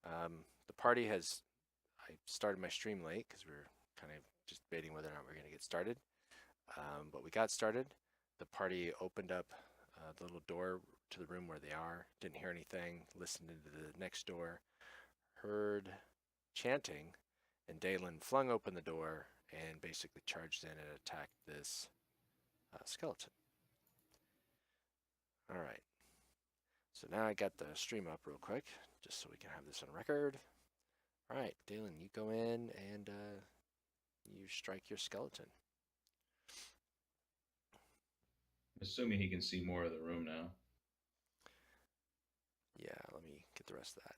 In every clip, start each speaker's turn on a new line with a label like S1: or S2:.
S1: The party has, I started my stream late because we were kind of just debating whether or not we are going to get started. But we got started. The party opened up the little door to the room where they are, didn't hear anything, listened into the next door, heard chanting, and Dalen flung open the door and basically charged in and attacked this skeleton. All right. So now I got the stream up real quick, just so we can have this on record. All right, Dalen, you go in and you strike your skeleton.
S2: Assuming he can see more of the room now.
S1: Yeah, let me get the rest of that.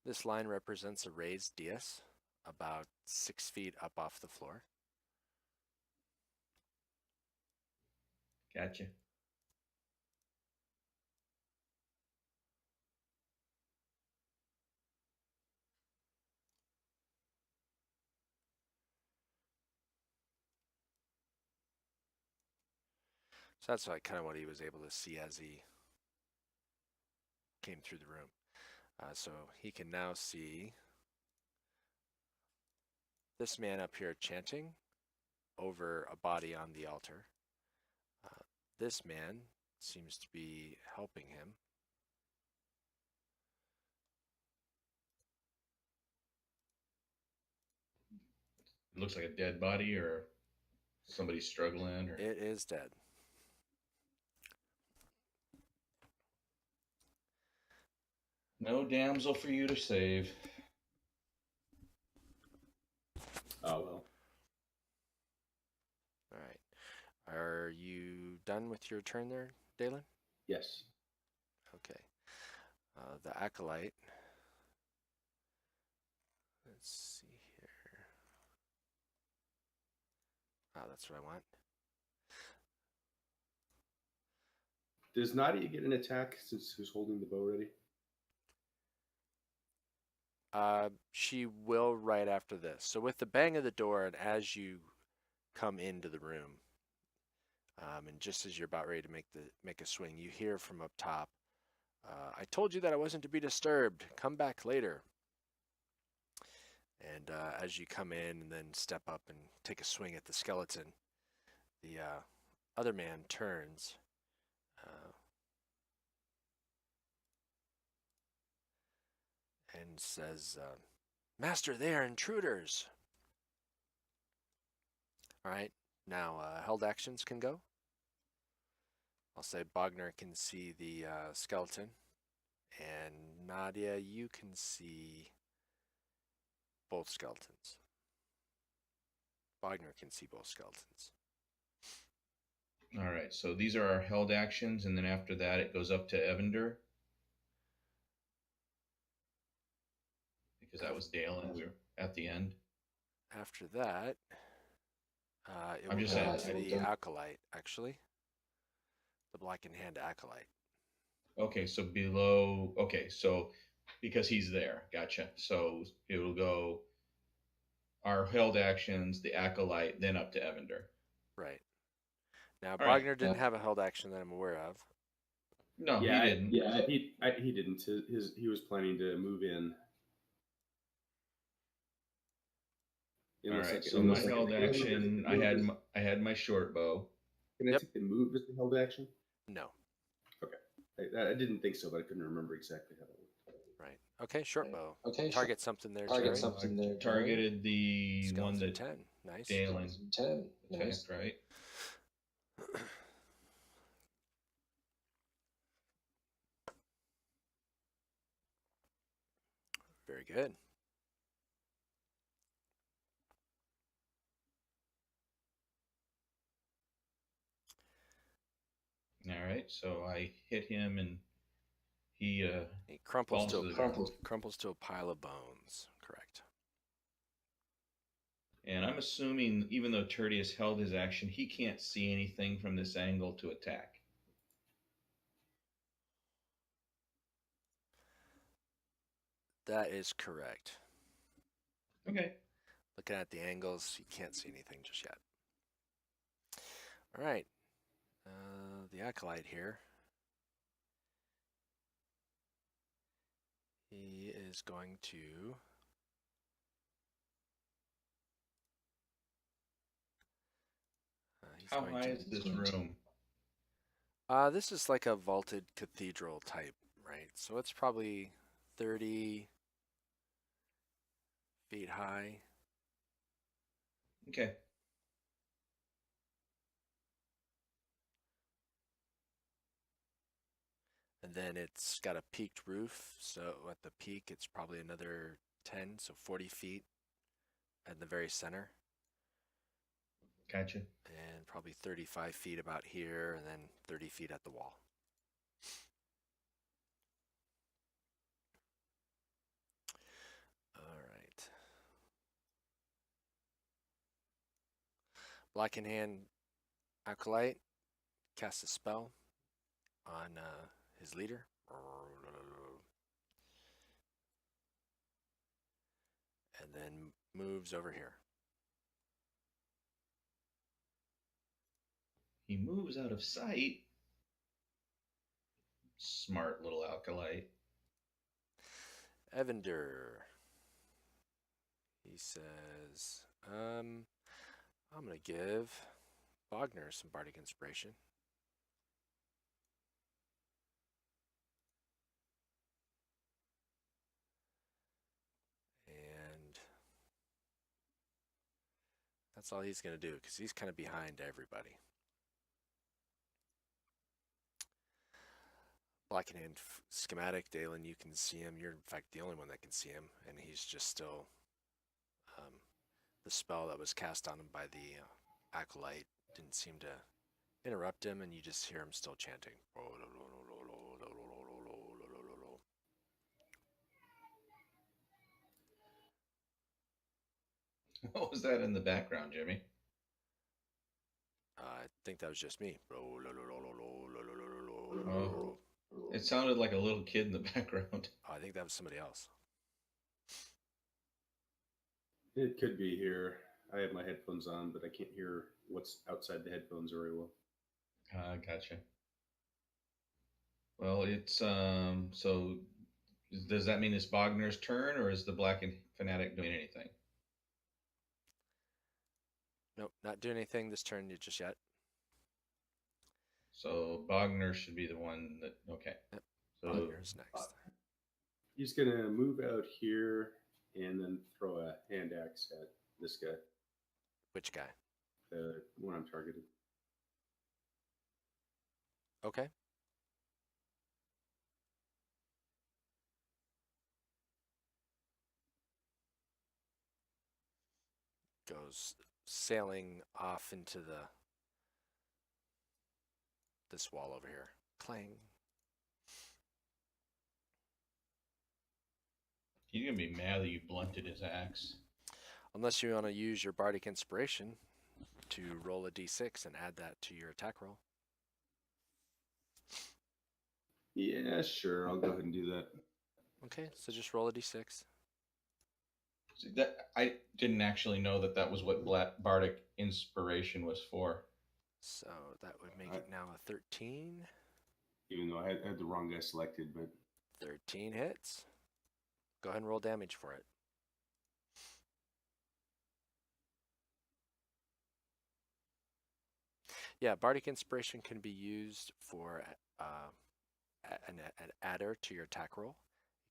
S1: This line represents a raised dais about 6 feet up off the floor.
S2: Gotcha.
S1: So that's kind of what he was able to see as he came through the room. So he can now see this man up here chanting over a body on the altar. This man seems to be helping him.
S2: It looks like a dead body or somebody struggling. Or
S1: It is dead.
S2: no damsel for you to save.
S3: Oh, well.
S1: All right. Are you done with your turn there, Dalen?
S3: Yes.
S1: Okay. The acolyte. Let's see here. Oh, that's what I want.
S3: Does Nadia get an attack since who's holding the bow ready?
S1: She will right after this. So with the bang of the door and as you come into the room, and just as you're about ready to make a swing, you hear from up top, I told you that I wasn't to be disturbed. Come back later. And as you come in and then step up and take a swing at the skeleton, the other man turns. And says, Master, they are intruders. All right, now held actions can go. I'll say Bogner can see the skeleton, and Nadia, you can see both skeletons. Bogner can see both skeletons.
S2: All right, so these are our held actions, and then after that it goes up to Evander. Because that was Dale, and we were at the end.
S1: After that, it
S2: I'm
S1: will
S2: just
S1: go
S2: saying.
S1: to the acolyte, actually. The Black in Hand acolyte.
S2: Okay, so below. Okay, so because he's there, gotcha. So it will go our held actions, the acolyte, then up to Evander.
S1: Right. Now,
S2: All right.
S1: Bogner didn't have a held action that I'm aware of.
S2: No,
S3: Yeah,
S2: he didn't.
S3: Yeah, he didn't. He was planning to move in.
S2: All right. So my held action, I had my short bow.
S3: Can I take the move as the held action?
S1: No.
S3: Okay. I didn't think so, but I couldn't remember exactly how that worked.
S1: Right. Okay, short bow.
S4: Okay.
S1: Target something there,
S4: Target
S1: Jerry.
S4: something there.
S2: Targeted the
S1: Skeleton
S2: one that
S1: 10. Nice.
S2: Dalen
S4: 10.
S2: attacked,
S4: Nice.
S2: right?
S1: Very good.
S2: All right. So I hit him, and he
S1: crumples
S2: falls
S1: crumples to a pile of bones. Correct.
S2: And I'm assuming, even though Tertius held his action, he can't see anything from this angle to attack.
S1: That is correct.
S2: Okay.
S1: Looking at the angles, you can't see anything just yet. All right. The acolyte here. He is going to
S2: How high is this room?
S1: This is like a vaulted cathedral type, right? So it's probably 30 feet high.
S2: Okay.
S1: And then it's got a peaked roof. So at the peak, it's probably another 10, so 40 feet at the very center.
S2: Gotcha.
S1: And probably 35 feet about here, and then 30 feet at the wall. All right. Black in Hand Acolyte casts a spell on his leader. And then moves over here.
S2: He moves out of sight. Smart little acolyte.
S1: Evander. He says, I'm going to give Wagner some bardic inspiration. And that's all he's going to do, because he's kind of behind everybody. Black in Hand schematic, Dalen, you can see him. You're, in fact, the only one that can see him, and he's just still... the spell that was cast on him by the acolyte didn't seem to interrupt him, and you just hear him still chanting.
S2: What was that in the background, Jimmy?
S1: I think that was just me.
S2: Oh, it sounded like a little kid in the background.
S1: I think that was somebody else.
S3: It could be here. I have my headphones on, but I can't hear what's outside the headphones very well.
S2: Gotcha. Well, it's so does that mean it's Bogner's turn, or is the Black and Fanatic doing anything?
S1: Nope, not doing anything this turn just yet.
S2: So Bogner should be the one that, okay.
S1: Yep.
S2: So
S1: Wagner's next.
S3: He's going to move out here and then throw a hand axe at this guy,
S1: Which guy?
S3: the one I'm targeted.
S1: Okay. Goes sailing off into this wall over here. Clang.
S2: he's gonna be mad that you blunted his axe.
S1: Unless you want to use your bardic inspiration to roll a d6 and add that to your attack roll.
S3: Yeah, sure. I'll go ahead and do that.
S1: Okay, so just roll a d6.
S2: See, that I didn't actually know that was what Bardic Inspiration was for.
S1: So that would make it now a 13.
S3: Even though I had the wrong guy selected, but
S1: 13 hits. Go ahead and roll damage for it. Yeah, Bardic Inspiration can be used for an adder to your attack roll.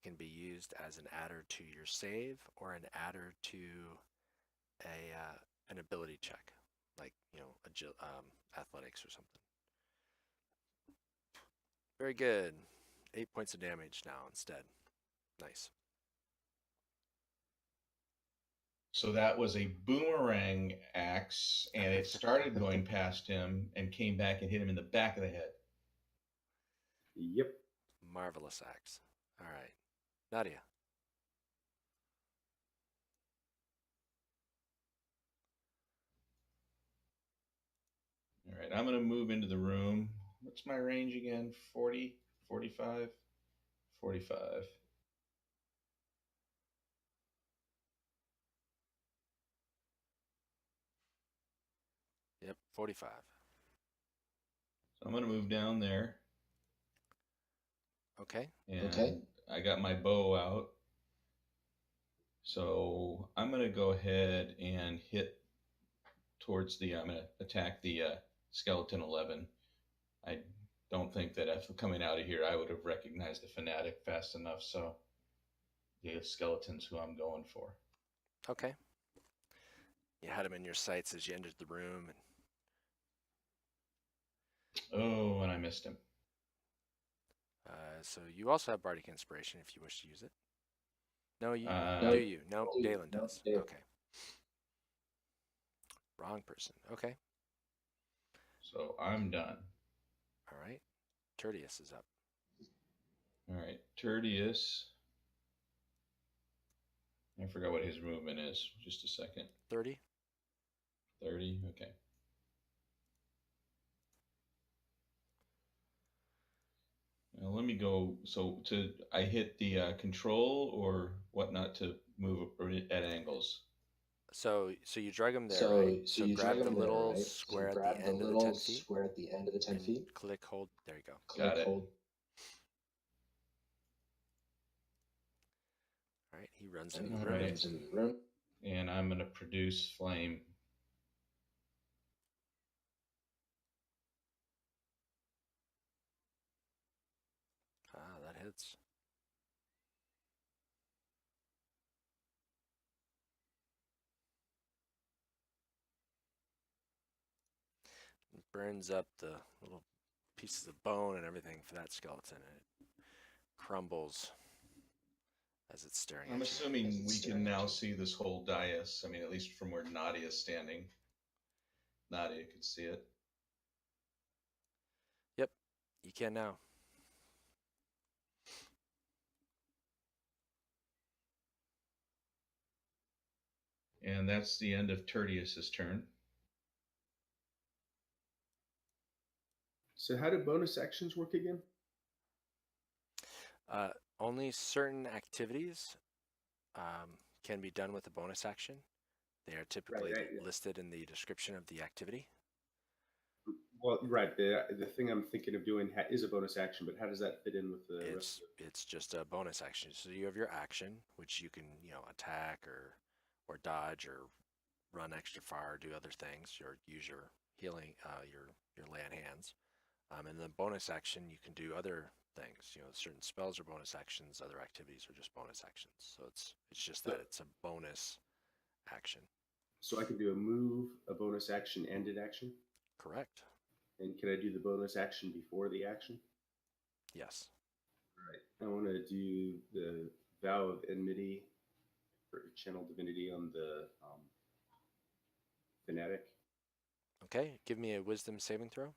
S1: It can be used as an adder to your save or an adder to an ability check, like athletics or something. Very good. 8 points of damage now instead. Nice.
S2: So that was a boomerang axe, and it started going past him and came back and hit him in the back of the head.
S3: yep.
S1: Marvelous axe. All right. Nadia.
S2: All right, I'm going to move into the room. What's my range again? 40, 45, 45.
S1: Yep, 45.
S2: So I'm going to move down there.
S1: Okay.
S2: And I got my bow out. So I'm going to go ahead and hit towards I'm going to attack the skeleton 11. I don't think that if coming out of here, I would have recognized the fanatic fast enough. So the skeleton's who I'm going for.
S1: Okay. You had him in your sights as you entered the room.
S2: Oh, and I missed him.
S1: So you also have Bardic Inspiration if you wish to use it. No, you
S2: No.
S1: do you? No, Dalen does. Okay. Wrong person. Okay.
S2: So I'm done.
S1: All right. Tertius is up.
S2: All right. Tertius. I forgot what his movement is. Just a second.
S1: 30.
S2: 30. Okay. Now let me go. So I hit the control or whatnot to move at angles.
S1: So you drag him there, right? So grab the little square at the end of the 10 feet.
S4: Square at the end of the 10 feet.
S1: Click, hold. There you go.
S2: Got it.
S4: Hold.
S1: All right. He runs into the room.
S2: And I'm going to produce flame.
S1: Ah, that hits. It burns up the little pieces of bone and everything for that skeleton, and it crumbles as it's staring
S2: I'm
S1: at
S2: assuming we can now see this whole dais. I mean, at least from where Nadia is standing. Nadia could see it.
S1: Yep, you can now.
S2: And that's the end of Tertius's turn.
S3: So how do bonus actions work again?
S1: Only certain activities can be done with a bonus action. They are typically listed in the description of the activity.
S3: Well, right. The thing I'm thinking of doing is a bonus action, but how does that fit in with the rest?
S1: It's just a bonus action. So you have your action, which you can attack or dodge or run extra far, do other things, or use your healing, your lay on hands. And then bonus action, you can do other things. Certain spells are bonus actions, other activities are just bonus actions. So it's just that it's a bonus action.
S3: So I can do a move, a bonus action, and an action?
S1: Correct.
S3: And can I do the bonus action before the action?
S1: Yes.
S3: All right. I want to do the Vow of Enmity for Channel Divinity on the Fanatic.
S1: Okay, give me a Wisdom saving throw.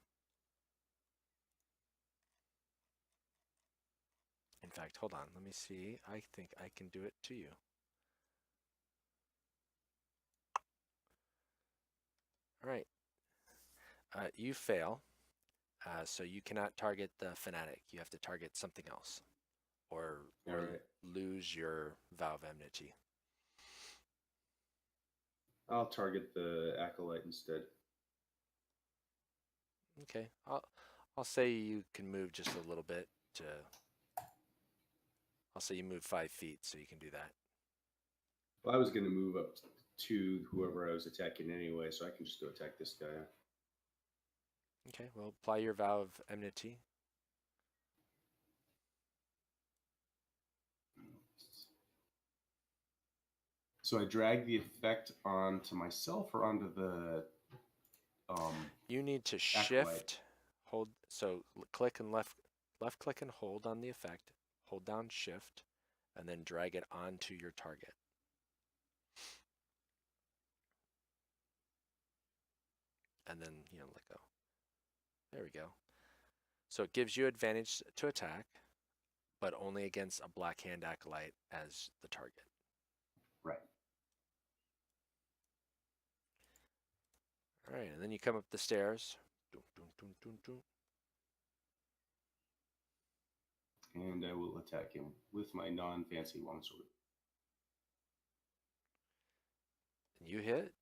S1: In fact, hold on. Let me see. I think I can do it to you. All right. You fail, so you cannot target the fanatic. You have to target something else, or lose your Vow of Enmity.
S3: I'll target the Acolyte instead.
S1: Okay. I'll say you can move just a little bit to. I'll say you move 5 feet, so you can do that.
S3: Well, I was going to move up to whoever I was attacking anyway, so I can just go attack this guy.
S1: Okay, well, apply your Vow of Enmity.
S3: So I drag the effect onto myself or onto the
S1: you need to
S3: Acolyte.
S1: shift, hold, so click and left click and hold on the effect, hold down shift, and then drag it onto your target. And then, let go. There we go. So it gives you advantage to attack, but only against a Black Hand Acolyte as the target.
S3: Right.
S1: All right, and then you come up the stairs.
S3: And I will attack him with my non-fancy longsword.
S1: And you hit.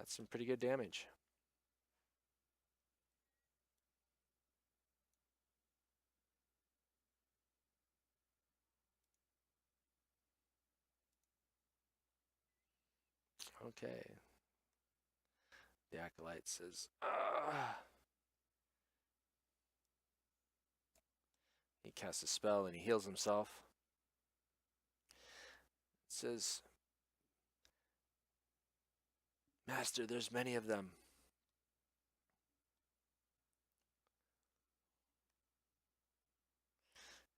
S1: That's some pretty good damage. Okay. The acolyte says, "Ah." He casts a spell and he heals himself. It says, "Master, there's many of them."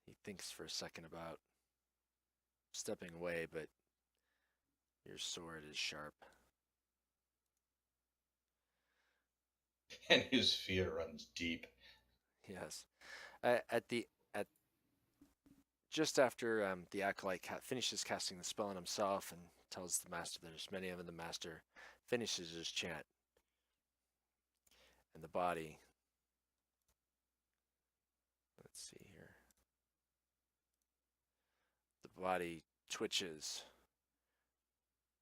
S1: He thinks for a second about stepping away, but your sword is sharp.
S2: And his fear runs deep.
S1: Yes. At just after the acolyte finishes casting the spell on himself and tells the master there's many of them, the master finishes his chant, and the body. Let's see here. The body twitches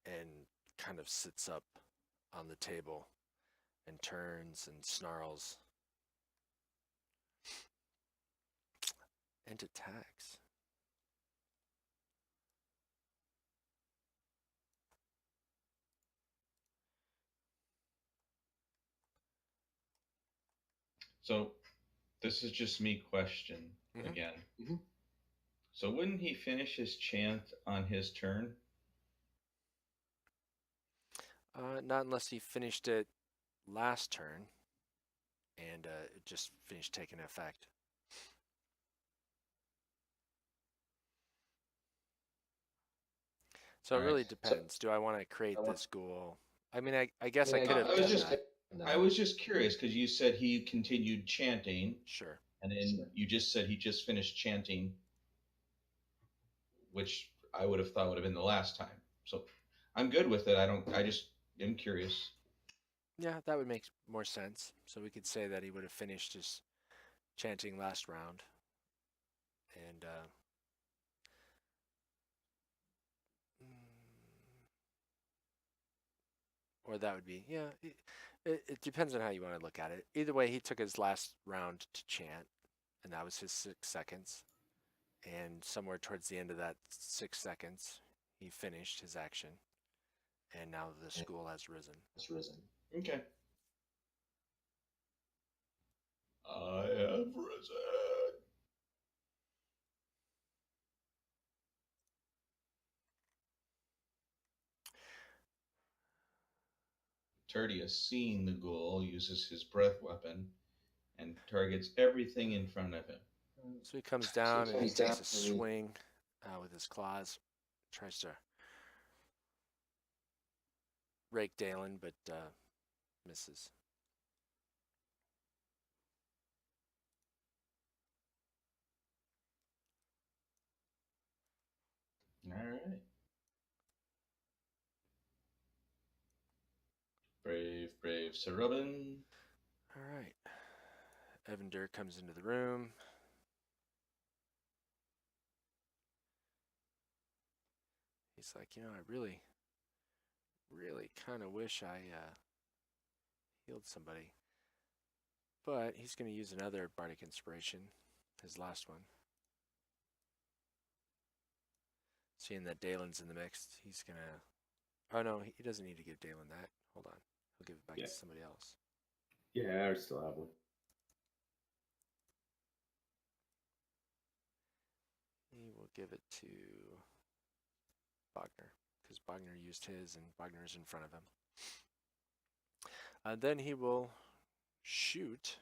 S1: and kind of sits up on the table and turns and snarls and attacks.
S2: So this is just me question again.
S3: Mm-hmm.
S2: So wouldn't he finish his chant on his turn?
S1: Not unless he finished it last turn and it just finished taking effect. So it really depends. Do I want to create this ghoul? I mean, I guess I could have done that.
S2: I was just curious because you said he continued chanting,
S1: Sure.
S2: and then you just said he just finished chanting, which I would have thought would have been the last time. So I'm good with it. I just am curious.
S1: Yeah, that would make more sense. So we could say that he would have finished his chanting last round. And or that would be, yeah, it depends on how you want to look at it. Either way, he took his last round to chant, and that was his 6 seconds. And somewhere towards the end of that 6 seconds, he finished his action. And now the school has risen.
S2: Okay. I have risen. Tertius, seeing the ghoul, uses his breath weapon and targets everything in front of him.
S1: So he comes down and he takes a swing with his claws, tries to rake Dalen, but misses.
S2: All right. Brave Sir Robin.
S1: All right. Evander comes into the room. He's like, I really kind of wish I healed somebody. But he's going to use another Bardic Inspiration, his last one. Seeing that Dalen's in the mix, he's going to... Oh, no, he doesn't need to give Dalen that. Hold on. He'll give it back to somebody else.
S3: Yeah, I still have one.
S1: He will give it to Bogner, because Bogner used his, and Bogner's in front of him. Then he will shoot...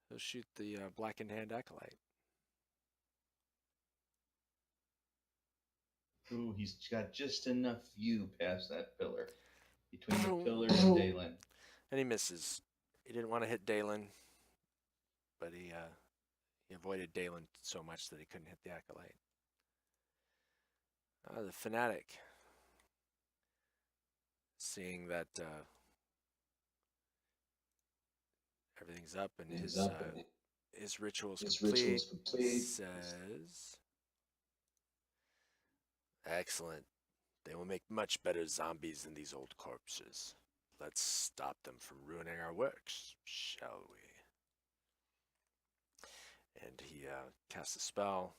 S1: he'll shoot the Blackened Hand Acolyte.
S2: Ooh, he's got just enough view past that pillar. Between the pillar and Dalen.
S1: And he misses. He didn't want to hit Dalen, but he avoided Dalen so much that he couldn't hit the Acolyte. The Fanatic, seeing that everything's up and his ritual's complete, says, Excellent. They will make much better zombies than these old corpses. Let's stop them from ruining our works, shall we? And he casts a spell.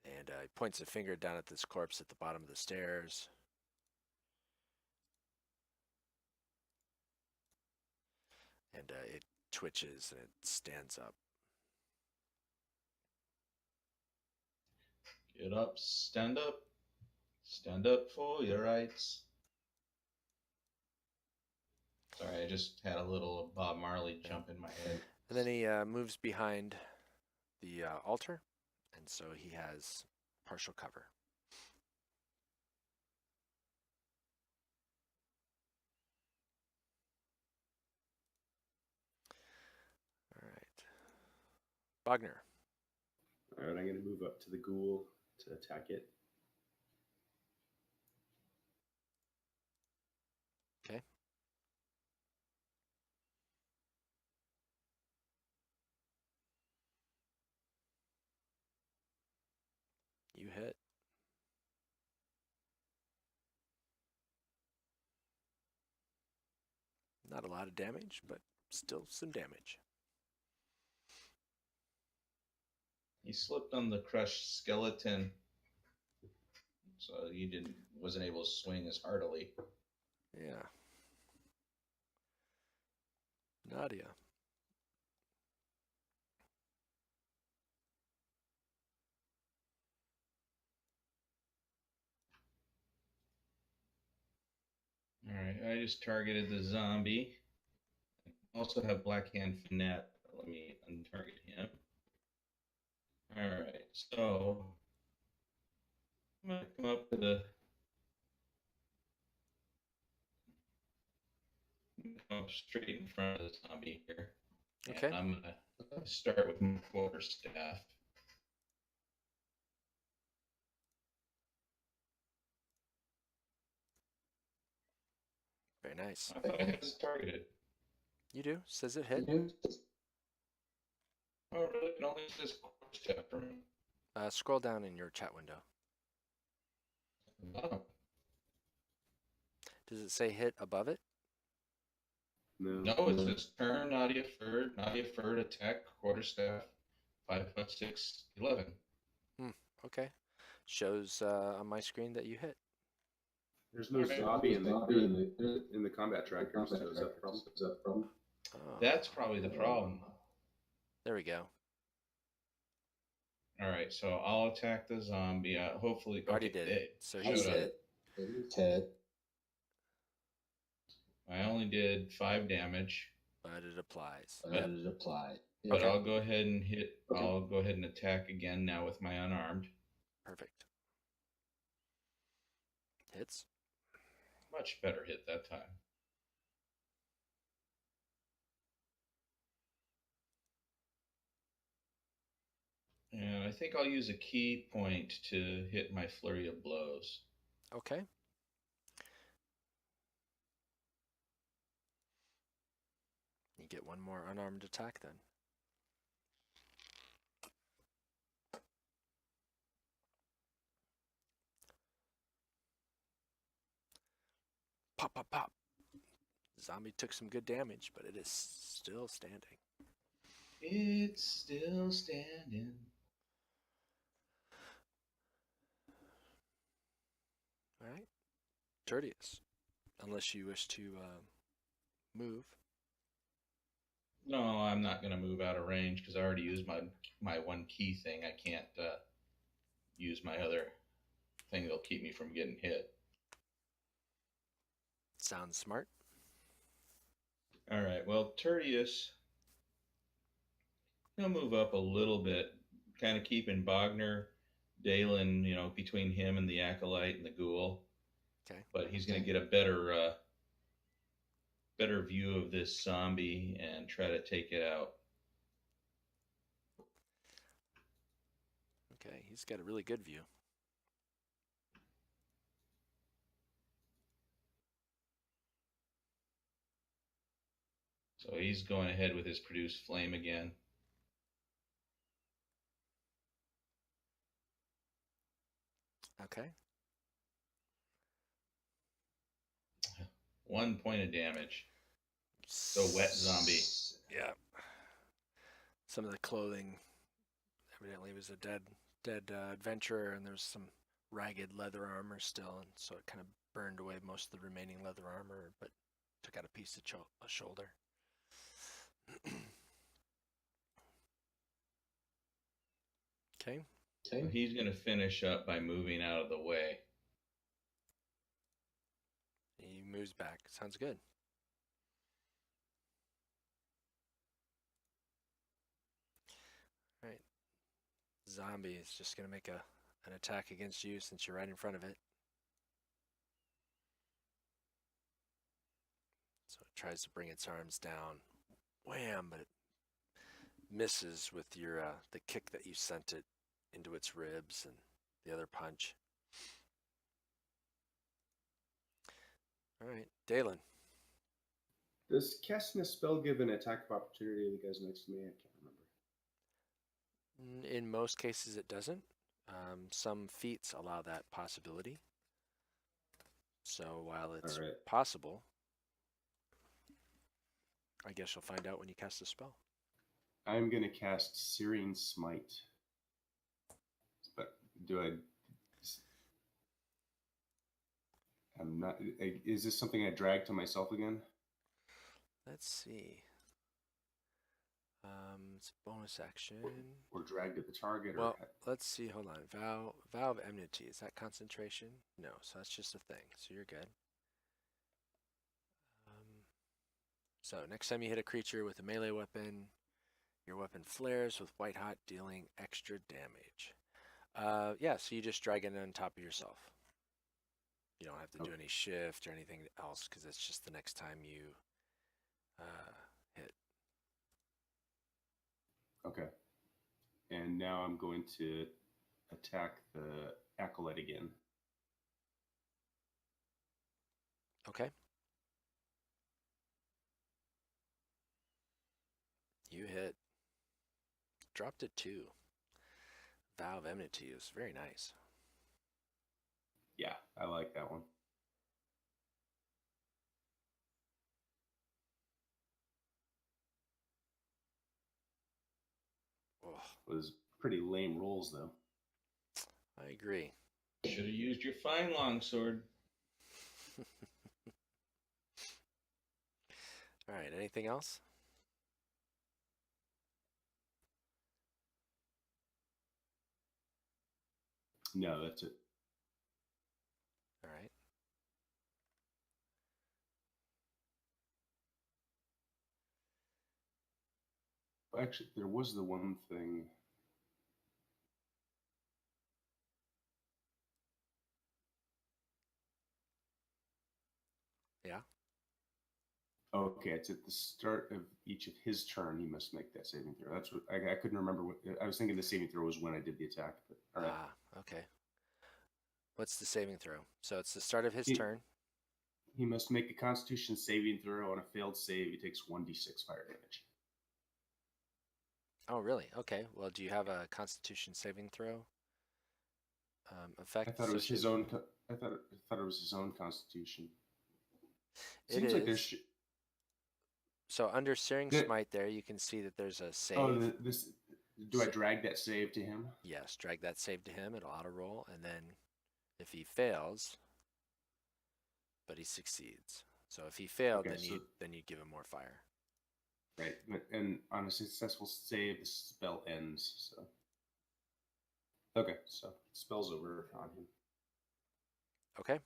S1: And he points a finger down at this corpse at the bottom of the stairs. And it twitches and it stands up.
S2: Get up, stand up. Stand up for your rights. Sorry, I just had a little Bob Marley jump in my head.
S1: And then he moves behind the altar, and so he has partial cover. All right. Wagner.
S3: All right, I'm going to move up to the ghoul to attack it.
S1: Okay. You hit. Not a lot of damage, but still some damage.
S2: He slipped on the crushed skeleton, so he wasn't able to swing as heartily.
S1: Yeah. Nadia.
S2: All right, I just targeted the zombie. I also have Black Hand Fanatic. Let me untarget him. All right, so I'm gonna come up to straight in front of the zombie here.
S1: Okay.
S2: And I'm gonna start with my quarterstaff.
S1: Very nice.
S2: I thought I had this targeted.
S1: You do. Says it hit.
S2: Oh, really? It only says quarterstaff for me.
S1: Scroll down in your chat window.
S2: Oh.
S1: Does it say hit above it?
S3: No.
S2: No, it says turn Nadia Ferd, attack, quarterstaff, 5+6, 11.
S1: Okay. Shows on my screen that you hit.
S3: There's no zombie in the combat tracker, so is that the problem?
S1: Oh,
S2: That's probably the problem.
S1: there we go.
S2: All right, so I'll attack the zombie. Hopefully,
S1: Already did it. So he's hit.
S2: I only did 5 damage,
S1: But it applies.
S2: but
S1: Okay.
S2: I'll go ahead and hit. I'll go ahead and attack again now with my unarmed.
S1: Perfect. Hits.
S2: Much better hit that time. And I think I'll use a key point to hit my flurry of blows.
S1: Okay. You get one more unarmed attack then. Pop, pop, pop. Zombie took some good damage, but it is still standing.
S2: It's still standing.
S1: All right. Tertius. Unless you wish to move.
S2: No, I'm not going to move out of range because I already used my one key thing. I can't use my other thing that'll keep me from getting hit.
S1: Sounds smart.
S2: All right. Well, Tertius, he'll move up a little bit, kind of keeping Bogner, Dalen, between him and the acolyte and the ghoul.
S1: Okay.
S2: But he's going to get a better view of this zombie and try to take it out.
S1: Okay, he's got a really good view.
S2: So he's going ahead with his produce flame again.
S1: Okay.
S2: 1 point of damage. So wet zombie.
S1: Yeah. Some of the clothing evidently was a dead adventurer, and there's some ragged leather armor still, and so it kind of burned away most of the remaining leather armor, but took out a piece of a shoulder. Okay.
S2: So he's going to finish up by moving out of the way.
S1: He moves back. Sounds good. All right. Zombie is just going to make an attack against you since you're right in front of it. So it tries to bring its arms down. Wham! But it misses with your the kick that you sent it into its ribs and the other punch. All right, Dalen.
S3: Does casting a spell give an attack of opportunity to the guys next to me? I can't remember.
S1: In most cases, it doesn't. Some feats allow that possibility. So while it's possible, I guess you'll find out when you cast the spell.
S3: I'm going to cast Searing Smite. But do I... I'm not... Is this something I drag to myself again?
S1: Let's see. It's a bonus action.
S3: Or drag to the target?
S1: Well, let's see. Hold on. Vow of Enmity. Is that concentration? No, so that's just a thing. So you're good. So next time you hit a creature with a melee weapon, your weapon flares with white hot, dealing extra damage. Yeah, so you just drag it on top of yourself. You don't have to do any shift or anything else because it's just the next time you hit.
S3: Okay. And now I'm going to attack the Acolyte again.
S1: Okay. You hit. Dropped it 2. Vow of Enmity is very nice.
S3: Yeah, I like that one.
S1: Oh.
S3: It was pretty lame rolls, though.
S1: I agree.
S2: Should have used your fine longsword.
S1: All right, anything else?
S3: No, that's it.
S1: All right.
S3: Actually, there was the one thing.
S1: Yeah.
S3: Okay, it's at the start of each of his turn. He must make that saving throw. That's what I couldn't remember. What I was thinking. The saving throw was when I did the attack. But all right.
S1: Okay. What's the saving throw? So it's the start of his turn.
S3: He must make a Constitution saving throw. On a failed save, he takes 1d6 fire damage.
S1: Oh, really? Okay. Well, do you have a Constitution saving throw effect?
S3: I thought it was his own. I thought it was his own Constitution.
S1: Seems like there's. So under Searing Smite, there you can see that there's a save.
S3: Oh, do I drag that save to him?
S1: Yes, drag that save to him. It'll auto roll, and then if he fails, but he succeeds. So if he failed, then you give him more fire.
S3: Right, and on a successful save, the spell ends. So okay, so spell's over on him.
S1: Okay.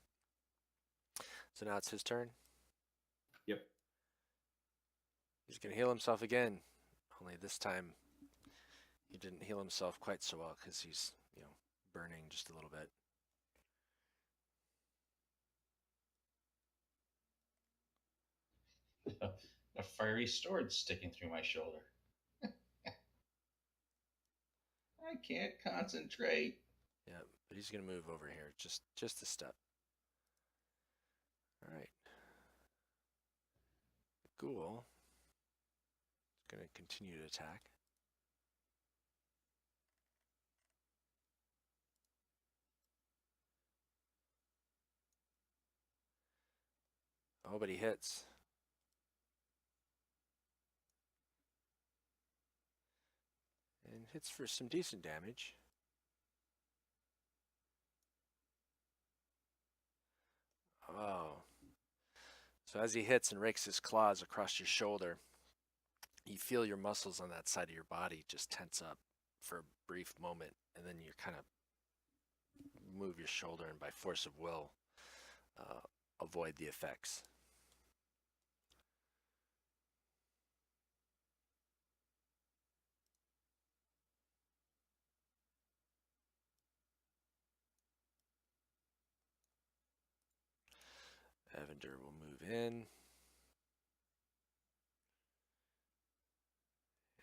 S1: So now it's his turn.
S3: Yep.
S1: He's gonna heal himself again. Only this time, he didn't heal himself quite so well because he's burning just a little bit.
S2: A fiery sword sticking through my shoulder. I can't concentrate.
S1: Yeah, but he's gonna move over here just a step. All right. The ghoul is gonna continue to attack. Oh, but he hits. And hits for some decent damage. Oh. So as he hits and rakes his claws across your shoulder, you feel your muscles on that side of your body just tense up for a brief moment, and then you kind of move your shoulder and by force of will avoid the effects. Evander will move in.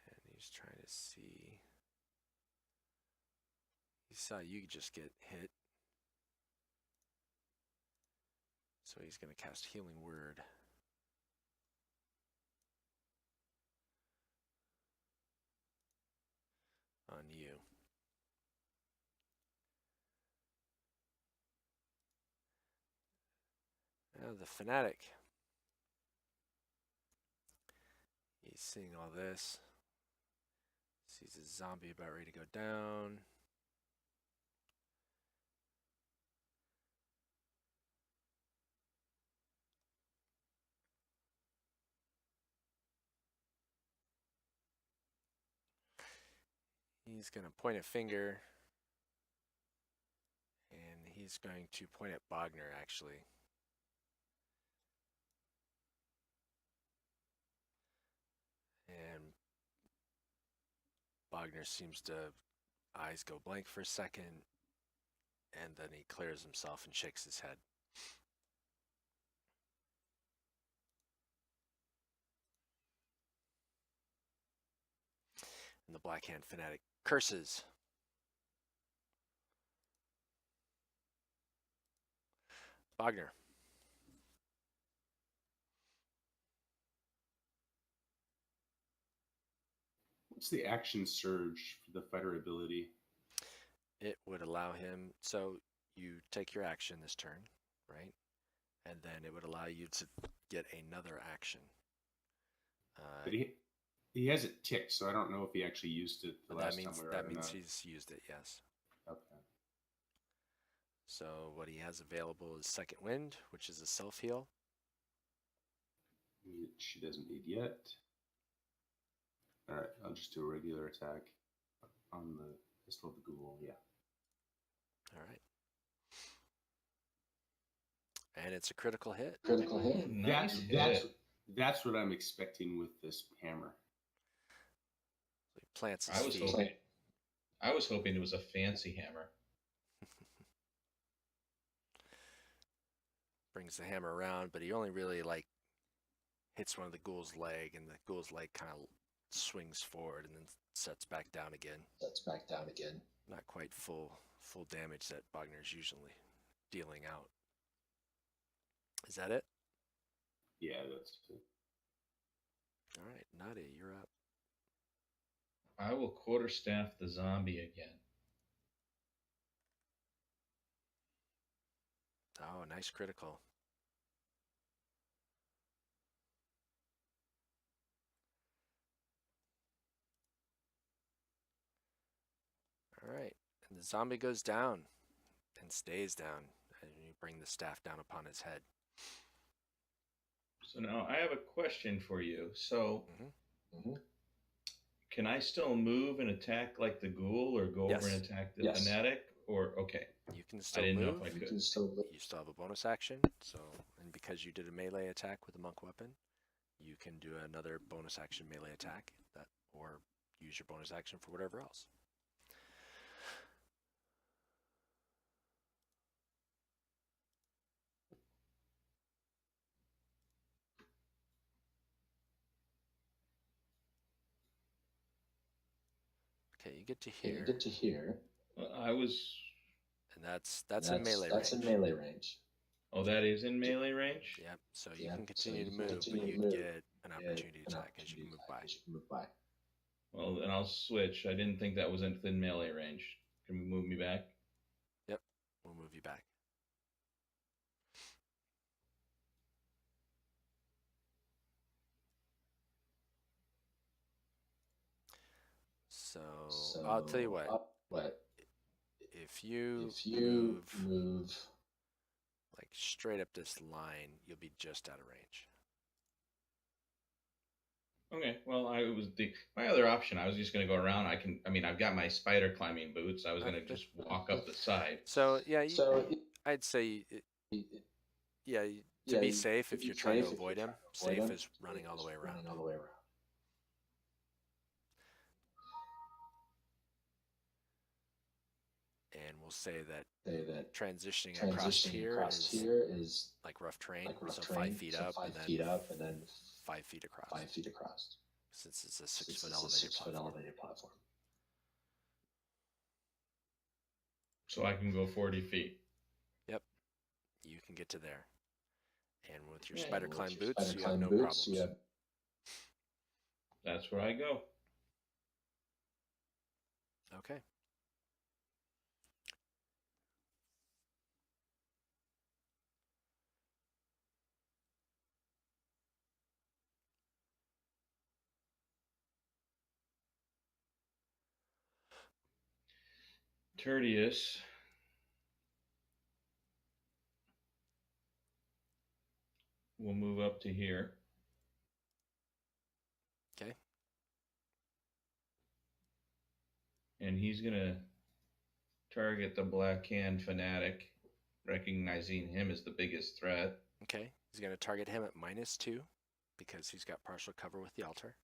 S1: And he's trying to see. He saw you just get hit. So he's going to cast Healing Word. On you. Now the Fanatic. He's seeing all this. Sees a zombie about ready to go down. He's going to point a finger. And he's going to point at Bogner, actually. And Bogner seems to eyes go blank for a second, and then he clears himself and shakes his head. And the Black Hand Fanatic curses. Bogner.
S3: What's the action surge for the fighter ability?
S1: It would allow him, so you take your action this turn, right? And then it would allow you to get another action.
S3: But he has it ticked, so I don't know if he actually used it the last time we were
S1: that means he's used it, yes.
S3: Okay.
S1: So what he has available is Second Wind, which is a self-heal.
S3: She doesn't need yet. All right, I'll just do a regular attack on the Pistol of the Ghoul, yeah.
S1: All right. And it's a critical hit.
S2: Critical hit. Nice
S3: That's what I'm expecting with this hammer.
S1: So he plants his feet.
S2: I was hoping it was a fancy hammer.
S1: Brings the hammer around, but he only really hits one of the ghoul's leg, and the ghoul's leg kind of swings forward and then sets back down again. Not quite full damage that Bogner's usually dealing out. Is that it?
S3: Yeah, that's it.
S1: All right, Nadia, you're up.
S2: I will quarterstaff the zombie again.
S1: Oh, nice critical. All right, and the zombie goes down and stays down, and you bring the staff down upon his head.
S2: So now I have a question for you. So, can I still move and attack like the ghoul, or go over and attack the fanatic? Or okay,
S1: you can still
S2: I didn't
S1: move.
S2: know if I could.
S1: You still have a bonus action. So, and because you did a melee attack with a monk weapon, you can do another bonus action melee attack or use your bonus action for whatever else. Okay, you get to here.
S2: I was.
S1: And that's in melee range.
S2: Oh, that is in melee range?
S1: Yep, so you can continue to move, but you'd get an opportunity attack as you move by.
S2: Well, then I'll switch. I didn't think that was within melee range. Can we move me back?
S1: Yep, we'll move you back. So I'll tell you what. If you move like straight up this line, you'll be just out of range.
S2: Okay, well, my other option. I was just going to go around. I've got my spider climbing boots. I was going to just walk up the side.
S1: So yeah, I'd say, yeah, to be safe, if you're trying to avoid him, safe is running all the way around. And we'll say that transitioning across here is like rough terrain, so 5 feet up, and then 5 feet across. Since it's a 6-foot elevated platform.
S2: So I can go 40 feet.
S1: Yep, you can get to there. And with your spider climb boots, you have no problems.
S2: That's where I go.
S1: Okay.
S2: Tertius will move up to here.
S1: Okay.
S2: And he's going to target the Black Hand Fanatic, recognizing him as the biggest threat.
S1: Okay. He's going to target him at -2 because he's got partial cover with the altar.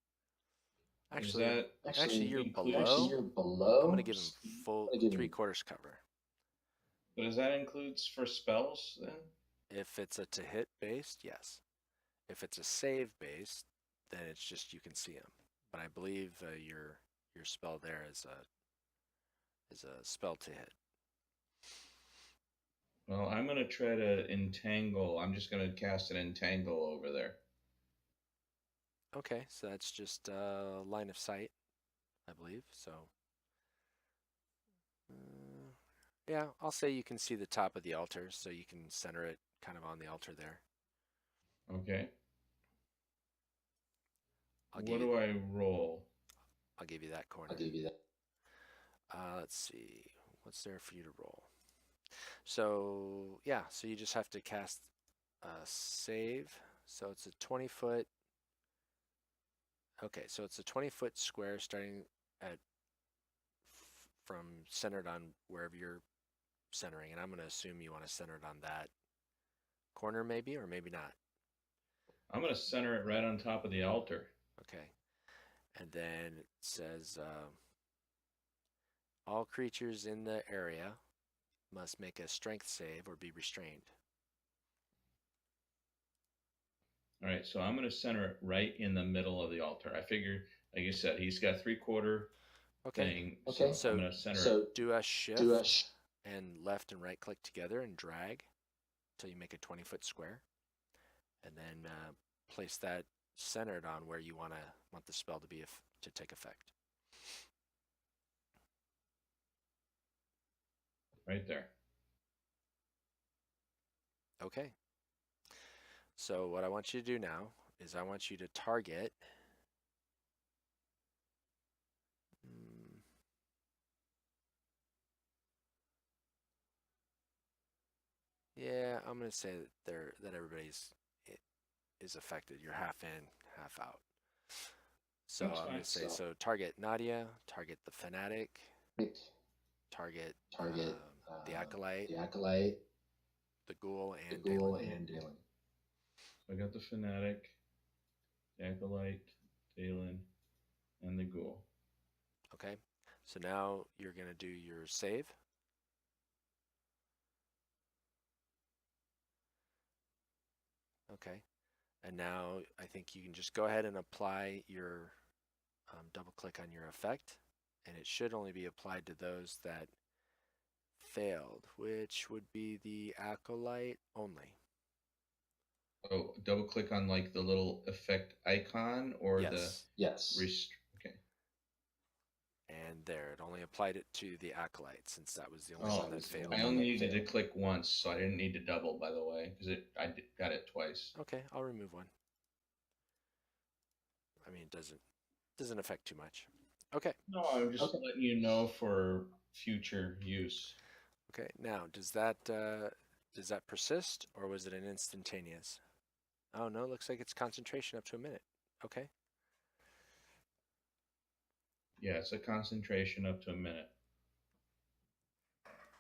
S1: Actually, you're below. I'm going to give him full 3/4 cover.
S2: But does that include for spells then?
S1: If it's a to hit based, yes. If it's a save based, then it's just you can see him. But I believe your spell there is a spell to hit.
S2: Well, I'm going to try to entangle. I'm just going to cast an entangle over there.
S1: Okay, so that's just line of sight, I believe. So, yeah, I'll say you can see the top of the altar, so you can center it kind of on the altar there.
S2: Okay. What do I roll?
S1: I'll give you that corner. Let's see. What's there for you to roll? So, yeah, so you just have to cast a save. So it's a 20-foot. Okay, so it's a 20-foot square starting at from centered on wherever you're centering. And I'm going to assume you want to center it on that corner maybe, or maybe not.
S2: I'm going to center it right on top of the altar.
S1: Okay. And then it says all creatures in the area must make a strength save or be restrained.
S2: All right, so I'm going to center it right in the middle of the altar. I figure, like you said, he's got 3/4 thing. Okay. So I'm going to center it.
S1: Do a shift and left and right click together and drag until you make a 20-foot square. And then place that centered on where you want the spell to take effect.
S2: Right there.
S1: Okay. So what I want you to do now is I want you to target. Yeah, I'm going to say that everybody's is affected. You're half in, half out. So I'm going to say, so target Nadia, target the Fanatic, target the Acolyte, the Ghoul, and Dalen.
S2: So I got the Fanatic, the Acolyte, Dalen, and the Ghoul.
S1: Okay, so now you're going to do your save. Okay, and now I think you can just go ahead and apply your double click on your effect, and it should only be applied to those that failed, which would be the Acolyte only.
S2: Oh, double click on like the little effect icon or
S1: yes.
S2: Okay.
S1: And there, it only applied it to the Acolyte since that was the only one that failed.
S2: I only needed to click once, so I didn't need to double, by the way, because I got it twice.
S1: Okay, I'll remove one. I mean, it doesn't affect too much. Okay.
S2: No, I'm just letting you know for future use.
S1: Okay. Now, does that persist, or was it an instantaneous? Oh no, looks like it's concentration up to a minute. Okay.
S2: Yeah, it's a concentration up to a minute.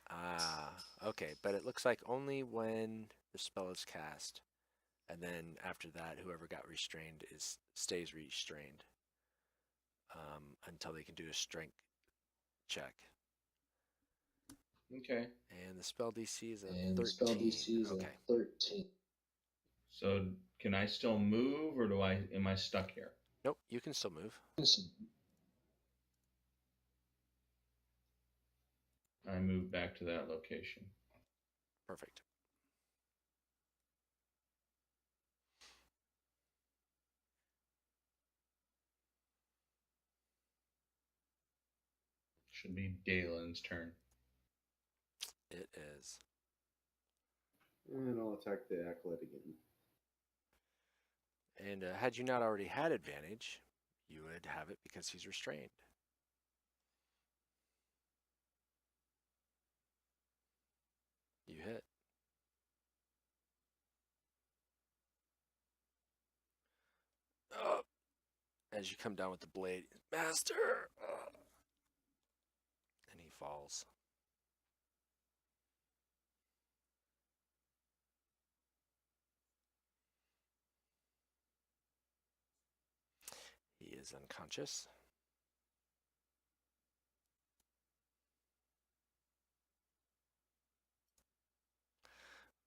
S1: Ah, okay. But it looks like only when the spell is cast, and then after that, whoever got restrained stays restrained until they can do a strength check.
S2: Okay.
S1: And the spell DC is a 13. Okay.
S2: So can I still move, or am I stuck here?
S1: Nope, you can still move.
S2: I move back to that location.
S1: Perfect.
S2: Should be Dalen's turn.
S1: It is.
S3: And I'll attack the acolyte again.
S1: And had you not already had advantage, you would have it because he's restrained. You hit. Oh, as you come down with the blade, Master! And he falls. He is unconscious.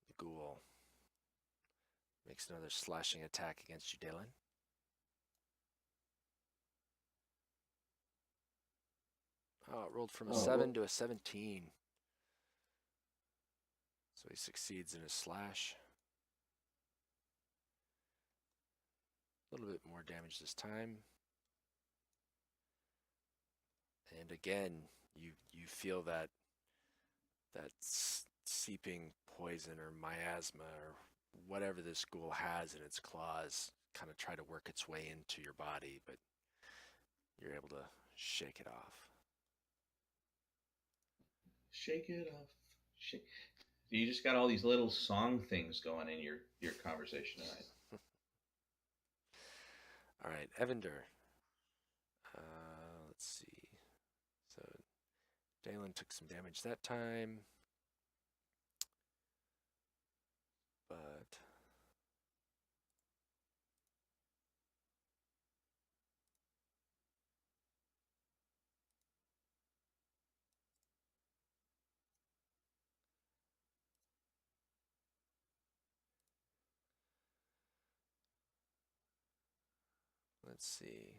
S1: The ghoul makes another slashing attack against you, Dalen. Oh, it rolled from a 7 to a 17. So he succeeds in his slash. A little bit more damage this time. And again, you feel that seeping poison or miasma or whatever this ghoul has in its claws kind of try to work its way into your body, but you're able to shake it off.
S2: Shake it off. Shake. You just got all these little song things going in your conversation tonight.
S1: All right, Evander. Let's see. So Dalen took some damage that time, but let's see.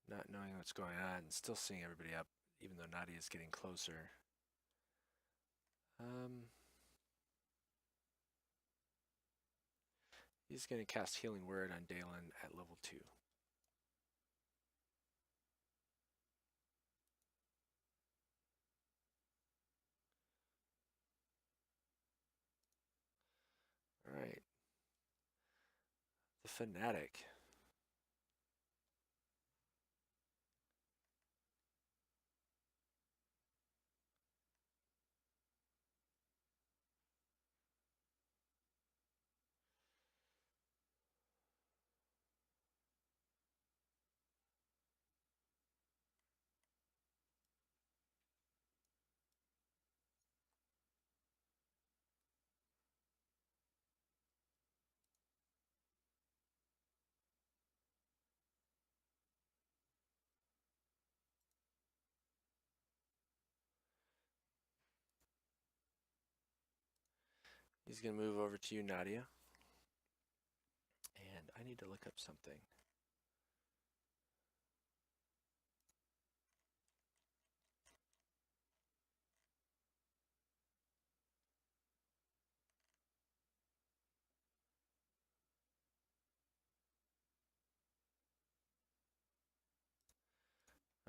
S1: Not knowing what's going on, still seeing everybody up, even though Nadia is getting closer. He's going to cast Healing Word on Dalen at level 2. All right. The Fanatic. He's going to move over to you, Nadia. And I need to look up something.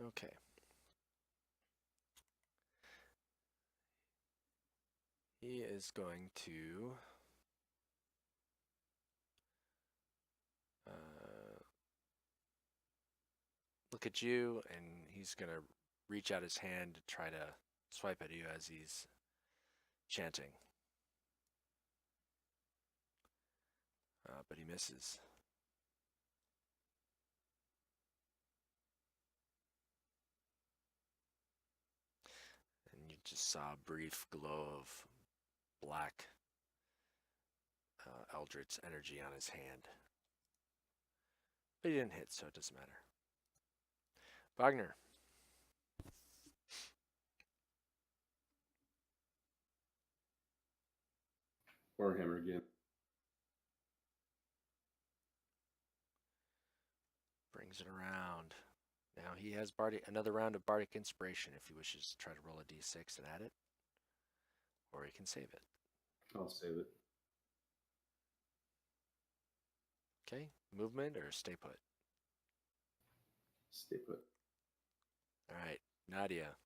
S1: Okay. He is going to look at you, and he's going to reach out his hand to try to swipe at you as he's chanting. But he misses. And you just saw a brief glow of black Eldritch energy on his hand. But he didn't hit, so it doesn't matter. Wagner.
S3: Warhammer again.
S1: Brings it around. Now he has another round of Bardic Inspiration if he wishes to try to roll a d6 and add it. Or he can save it.
S3: I'll save it.
S1: Okay, movement or stay put?
S3: Stay put.
S1: All right, Nadia.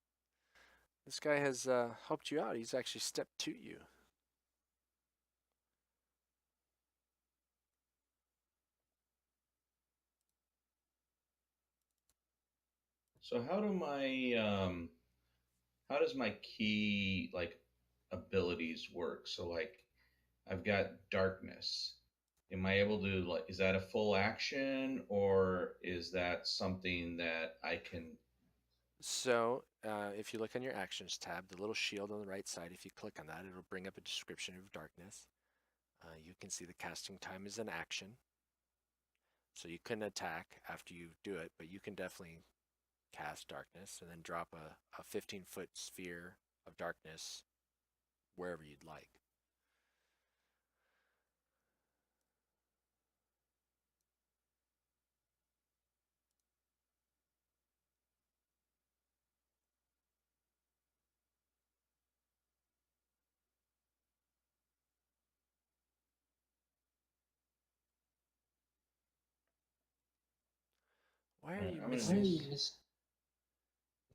S1: This guy has helped you out. He's actually stepped to you.
S2: So how does my key like abilities work? So like I've got darkness. Am I able to like is that a full action or is that something that I can
S1: So if you look on your Actions tab, the little shield on the right side, if you click on that, it'll bring up a description of darkness. You can see the casting time is an action. So you couldn't attack after you do it, but you can definitely cast darkness and then drop a 15-foot sphere of darkness wherever you'd like. Why are you
S2: I'm gonna
S1: missing?
S2: miss.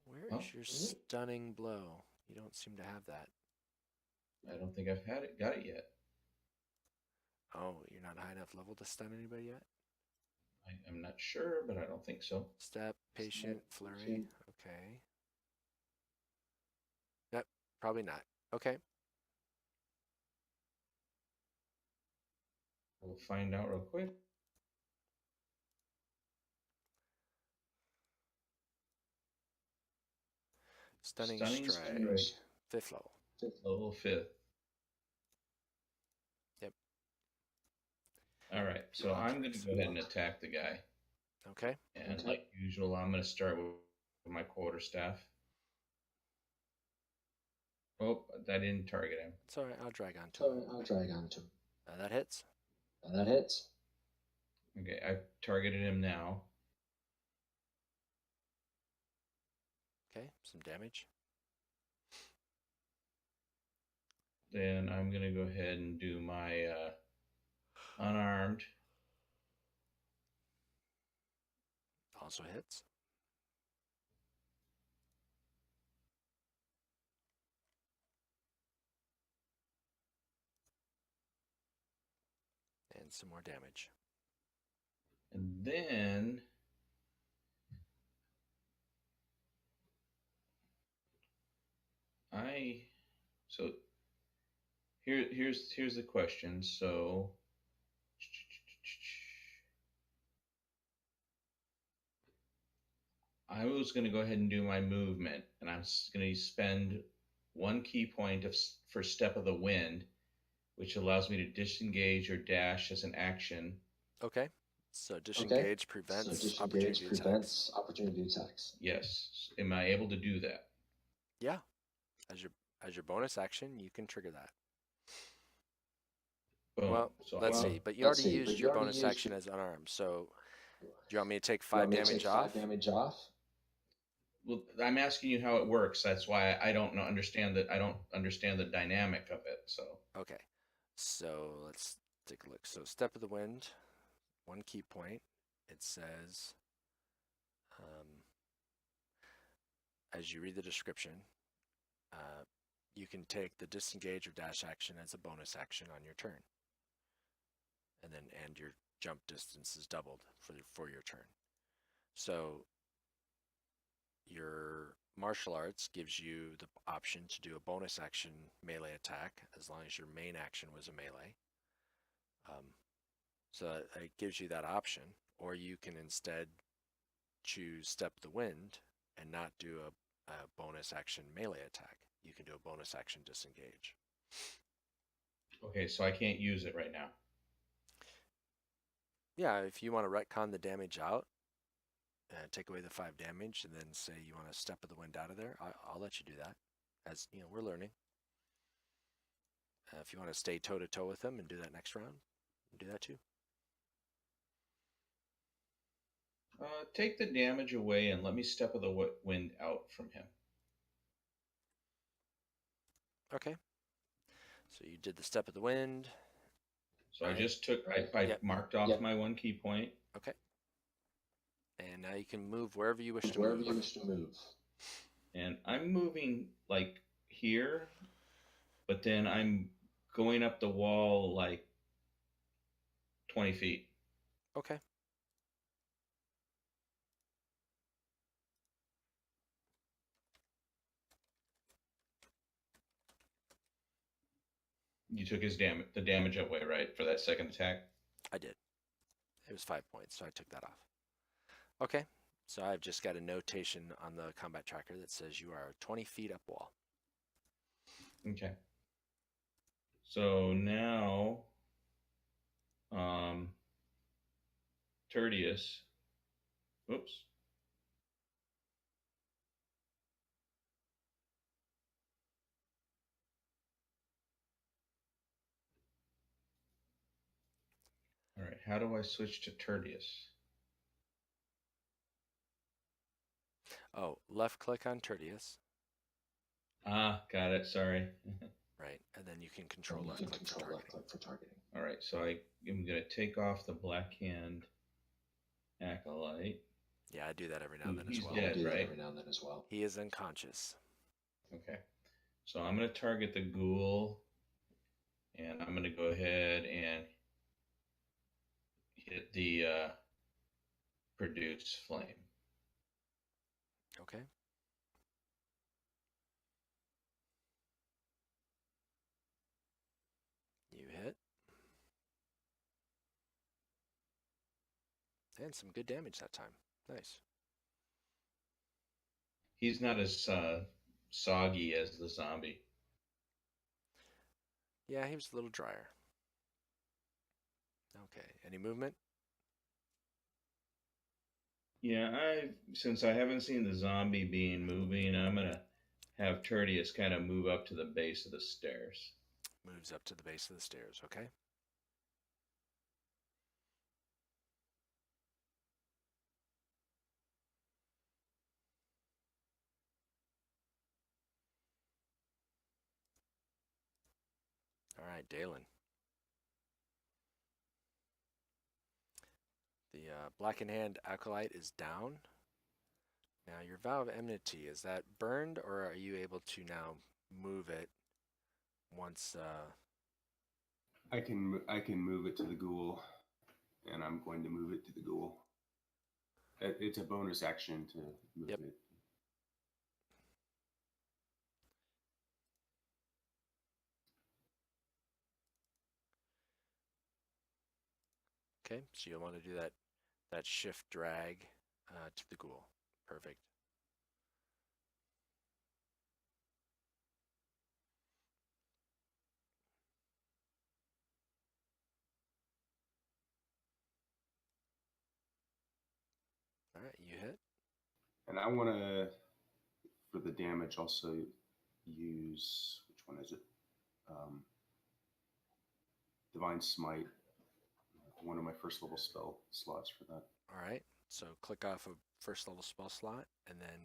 S1: Where
S2: Oh.
S1: is your stunning blow? You don't seem to have that.
S2: I don't think I've got it yet.
S1: Oh, you're not high enough level to stun anybody yet?
S2: I'm not sure, but I don't think so.
S1: Step, patient, flurry. Okay. Yep, probably not. Okay.
S2: We'll find out real quick.
S1: Stunning
S2: Stunning
S1: strike. 5th level.
S2: Level 5th.
S1: Yep.
S2: All right, so I'm going to go ahead and attack the guy.
S1: Okay.
S2: And like usual, I'm going to start with my quarterstaff. Oh, that didn't target him.
S1: It's all right. I'll drag on to him. That hits.
S2: Okay, I've targeted him now.
S1: Okay, some damage.
S2: Then I'm going to go ahead and do my unarmed.
S1: Also hits. And some more damage.
S2: And then so here's the question. So I was going to go ahead and do my movement, and I'm going to spend 1 key point for Step of the Wind, which allows me to disengage or dash as an action.
S1: Okay. So disengage prevents opportunity attacks.
S2: Yes. Am I able to do that?
S1: Yeah. As your bonus action, you can trigger that.
S2: Boom.
S1: Well, let's see. But you already used your bonus action as unarmed. So do you want me to take 5 damage off?
S2: Well, I'm asking you how it works. That's why I don't understand that. I don't understand the dynamic of it. So
S1: Okay. So let's take a look. So Step of the Wind, 1 key point. It says, as you read the description, you can take the disengage or dash action as a bonus action on your turn. And your jump distance is doubled for your turn. So your martial arts gives you the option to do a bonus action melee attack as long as your main action was a melee. So it gives you that option, or you can instead choose Step of the Wind and not do a bonus action melee attack. You can do a bonus action disengage.
S2: Okay, so I can't use it right now.
S1: Yeah, if you want to retcon the damage out and take away the 5 damage and then say you want to Step of the Wind out of there, I'll let you do that. As you know, we're learning. If you want to stay toe-to-toe with them and do that next round, do that too.
S2: Take the damage away and let me Step of the Wind out from him.
S1: Okay. So you did the Step of the Wind.
S2: So right. I just took, I marked off my 1 key point.
S1: Okay. And now you can move wherever you wish to move.
S2: And I'm moving like here, but then I'm going up the wall like 20 feet.
S1: Okay.
S2: You took his the damage away, right, for that second attack?
S1: I did. It was 5 points, so I took that off. Okay, so I've just got a notation on the combat tracker that says you are 20 feet up wall.
S2: Okay. So now, Tertius, oops. All right, how do I switch to Tertius?
S1: Oh, left click on Tertius.
S2: Ah, got it, sorry.
S1: Right, and then you can control left click for targeting.
S2: All right, so I'm going to take off the Black Hand Acolyte.
S1: Yeah, I do that every now and then as well.
S2: He's dead, right?
S1: He is unconscious.
S2: Okay, so I'm going to target the ghoul, and I'm going to go ahead and hit the produce flame.
S1: Okay. You hit. And some good damage that time. Nice.
S2: He's not as soggy as the zombie.
S1: Yeah, he was a little drier. Okay, any movement?
S2: Yeah, since I haven't seen the zombie being moving, I'm going to have Tertius kind of move up to the base of the stairs.
S1: Moves up to the base of the stairs, okay? All right, Dalen. The Black in Hand Acolyte is down. Now, your Vow of Enmity, is that burned, or are you able to now move it once...
S3: I can move it to the ghoul, and I'm going to move it to the ghoul. It's a bonus action to move it.
S1: Okay, so you'll want to do that shift drag to the ghoul. Perfect. All right, you hit.
S3: And I want to, for the damage, also use, which one is it? Divine Smite. One of my first level spell slots for that.
S1: All right, so click off a first level spell slot and then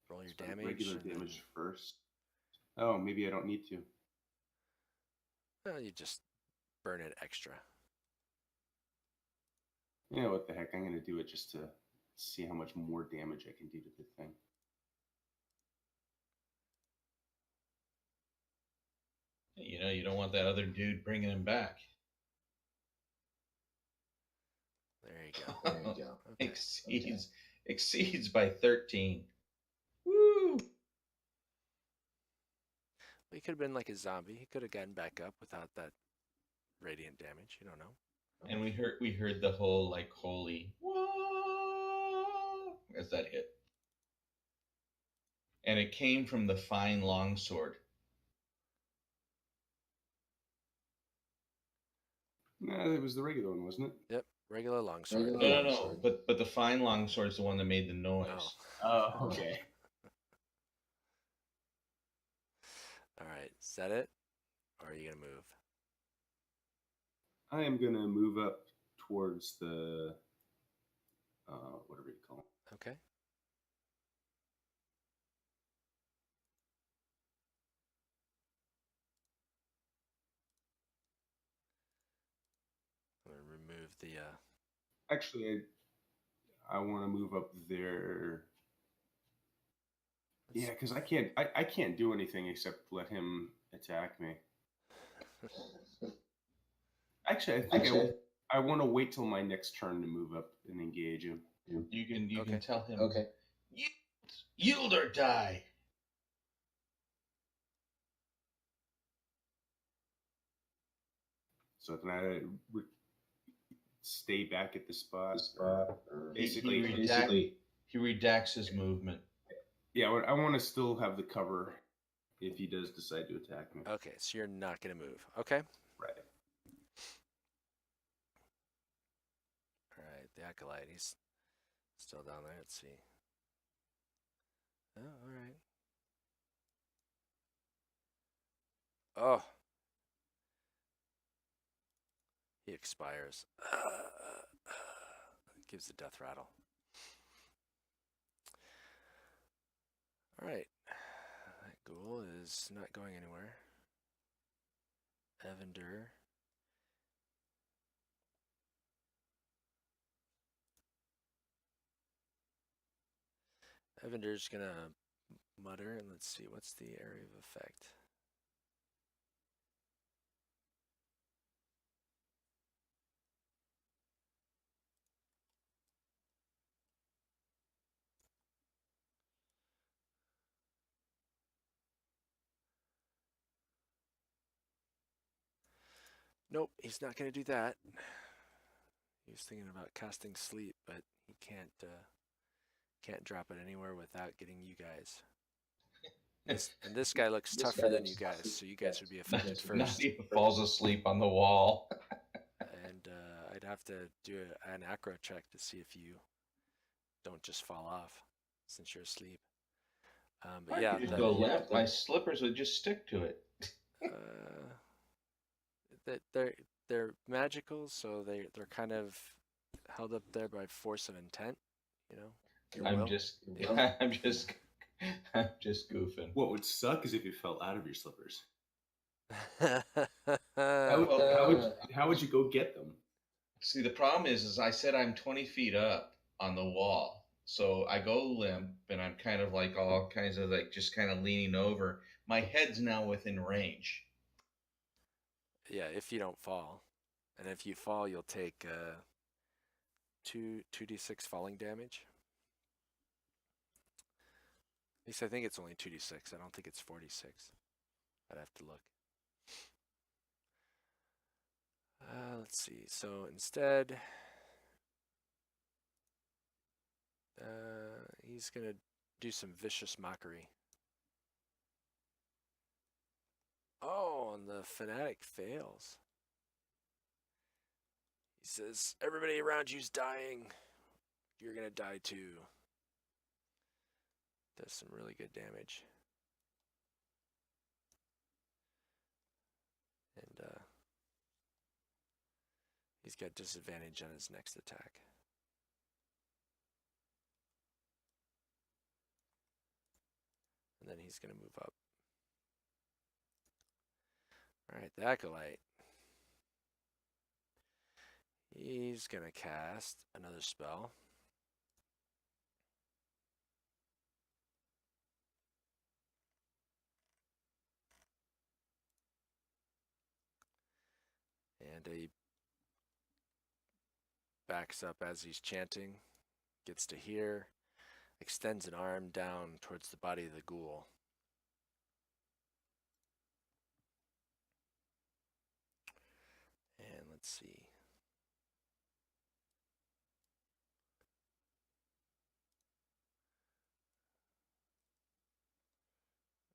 S1: roll your damage.
S3: Regular damage first. Oh, maybe I don't need to.
S1: Well, you just burn it extra.
S3: You know what the heck? I'm going to do it just to see how much more damage I can do to the thing.
S2: You know, you don't want that other dude bringing him back.
S1: There you go.
S2: Okay. exceeds by 13. Woo!
S1: He could have been like a zombie. He could have gotten back up without that radiant damage. You don't know.
S2: And we heard the whole like holy whoa as that hit. And it came from the fine longsword.
S3: No, it was the regular one, wasn't it?
S1: Yep, regular longsword.
S2: No. But the fine longsword is the one that made the noise.
S3: Oh, okay.
S1: All right, is that it? Or are you gonna move?
S3: I am gonna move up towards the whatever you call it.
S1: Okay. I'm gonna remove the.
S3: Actually, I want to move up there. Yeah, because I can't do anything except let him attack me. Actually, I think I want to wait till my next turn to move up and engage him.
S2: You can
S1: Okay.
S2: tell him. Okay. Yield or die.
S3: So can I stay back at the spot?
S2: Basically, he redacts his movement.
S3: Yeah, I want to still have the cover if he does decide to attack me.
S1: Okay, so you're not gonna move. Okay.
S3: Right.
S1: All right, the acolyte. He's still down there. Let's see. Oh, all right. Oh. He expires. Gives the death rattle. All right. That ghoul is not going anywhere. Evander. Evander's gonna mutter, and let's see, what's the area of effect? Nope, he's not going to do that. He was thinking about casting sleep, but he can't drop it anywhere without getting you guys. And this guy looks tougher than you guys, so you guys would be affected first.
S2: He falls asleep on the wall.
S1: And I'd have to do an acro check to see if you don't just fall off since you're asleep. But yeah,
S2: go left. My slippers would just stick to it.
S1: They're magical, so they're kind of held up there by force of intent. You know.
S2: I'm just goofing.
S3: What would suck is if you fell out of your slippers.
S1: How
S3: How would you go get them?
S2: See, the problem is I said I'm 20 feet up on the wall. So I go limp, and I'm kind of like all kinds of like just kind of leaning over. My head's now within range.
S1: Yeah, if you don't fall. And if you fall, you'll take 2d6 falling damage. At least I think it's only 2d6. I don't think it's 46. I'd have to look. Let's see. So instead, he's going to do some vicious mockery. Oh, and the fanatic fails. He says, everybody around you's dying. You're going to die too. Does some really good damage. And he's got disadvantage on his next attack. And then he's going to move up. All right, the acolyte. He's going to cast another spell. And he backs up as he's chanting, gets to here. extends an arm down towards the body of the ghoul. And let's see.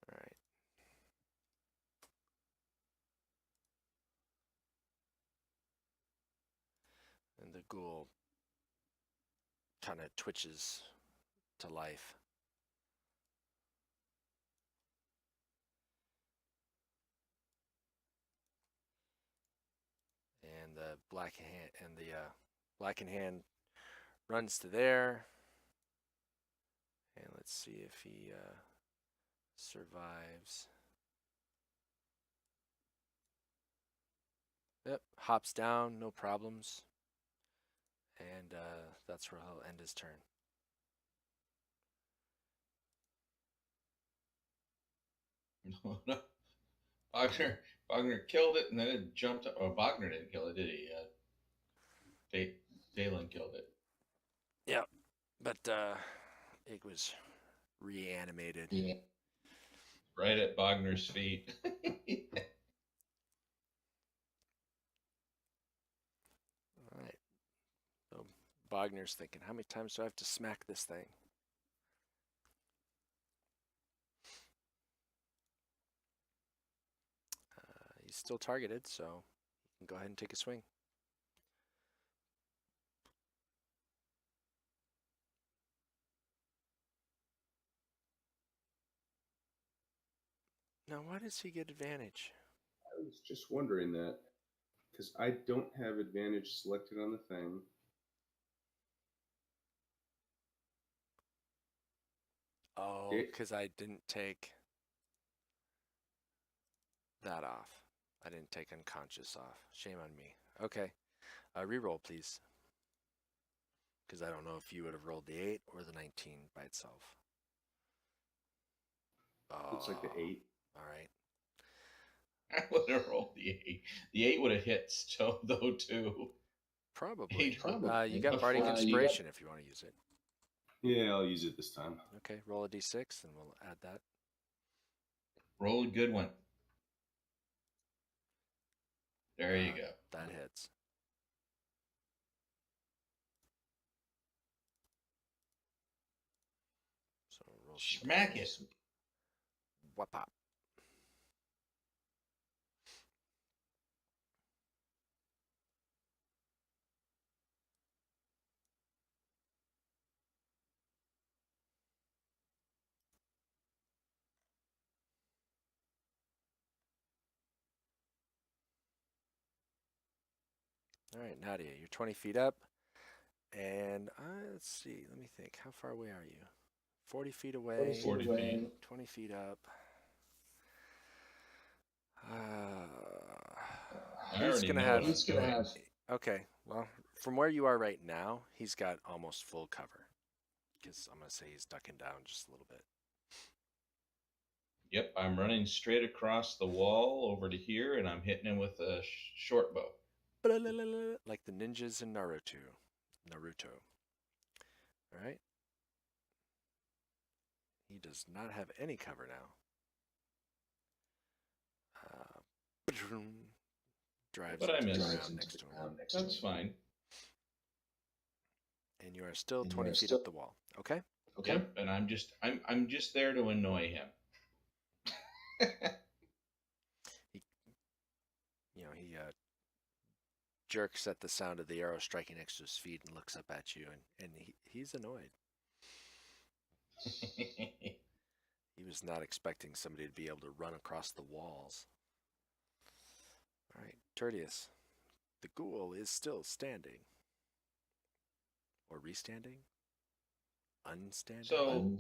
S1: All right. And the ghoul kind of twitches to life. And the blackened hand runs to there. And let's see if he survives. Yep, hops down, no problems. And that's where he'll end his turn.
S2: No. Wagner killed it, and then it jumped up. Oh, Wagner didn't kill it, did he? Dalen killed it.
S1: Yeah, but it was reanimated.
S2: Yeah. Right at Wagner's feet.
S1: All right. So Wagner's thinking, how many times do I have to smack this thing? He's still targeted, so you can go ahead and take a swing. Now, why does he get advantage?
S3: I was just wondering that because I don't have advantage selected on the thing.
S1: Oh, because I didn't take that off. I didn't take unconscious off. Shame on me. Okay. Reroll, please. Because I don't know if you would have rolled the 8 or the 19 by itself.
S3: Looks like the 8.
S1: All right.
S2: I would have rolled the 8. The 8 would have hit though, too.
S1: Probably. You got Bardic Inspiration if you want to use it.
S3: Yeah, I'll use it this time.
S1: Okay, roll a d6 and we'll add that.
S2: Roll a good one. There you go.
S1: That hits. So roll
S2: Smack it.
S1: Whap pop. All right, Nadia, you're 20 feet up. And let's see, let me think. How far away are you? 40 feet away.
S2: 40 feet.
S1: 20 feet up. He's going to have... Okay, well, from where you are right now, he's got almost full cover. Because I'm going to say he's ducking down just a little bit.
S2: Yep, I'm running straight across the wall over to here, and I'm hitting him with a short bow.
S1: Like the ninjas in Naruto. All right. He does not have any cover now. Drives
S2: but I missed
S1: around next to him.
S2: That's fine.
S1: And you are still 20 feet up the wall. Okay.
S2: Yep, and I'm just there to annoy him.
S1: He jerks at the sound of the arrow striking next to his feet and looks up at you, and he's annoyed. He was not expecting somebody to be able to run across the walls. All right, Tertius. The ghoul is still standing. Or restanding? Unstanding?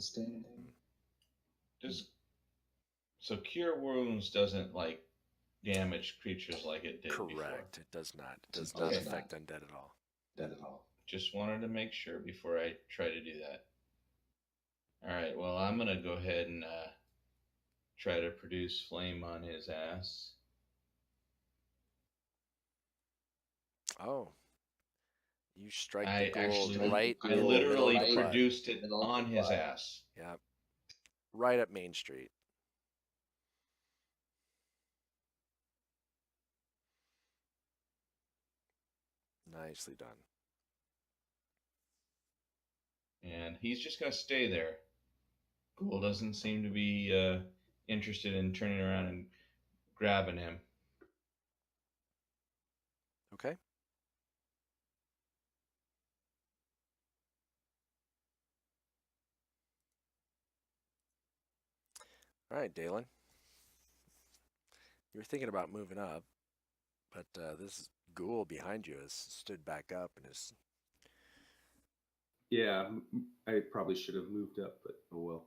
S2: So cure wounds doesn't damage creatures like it did before.
S1: Correct. It does not. It does not affect undead at all.
S2: Just wanted to make sure before I try to do that. All right. Well, I'm gonna go ahead and try to produce flame on his ass.
S1: Oh. You strike the
S2: I
S1: ghoul
S2: actually,
S1: right
S2: I
S1: in the middle
S2: literally
S1: of the butt.
S2: produced it on his ass.
S1: Yeah, right up Main Street. Nicely done.
S2: And he's just going to stay there. Ghoul doesn't seem to be interested in turning around and grabbing him.
S1: Okay. All right, Dalen. You were thinking about moving up, but this ghoul behind you has stood back up and is.
S3: Yeah, I probably should have moved up, but oh well.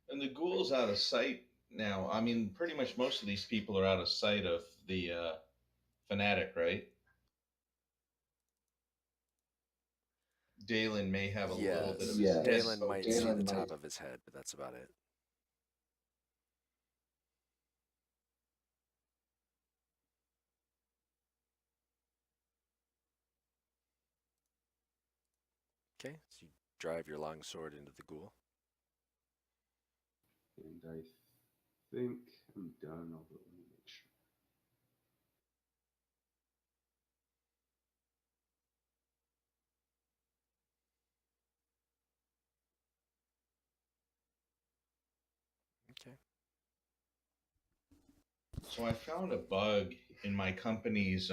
S2: And the ghoul's out of sight now. I mean, pretty much most of these people are out of sight of the fanatic, right? Dalen may have a little bit of his head
S1: Dalen might
S2: focused.
S1: see the top of his head, but that's about it. Okay, so you drive your long sword into the ghoul.
S3: And I think I'm done, although let me make sure.
S1: Okay.
S2: So I found a bug in my company's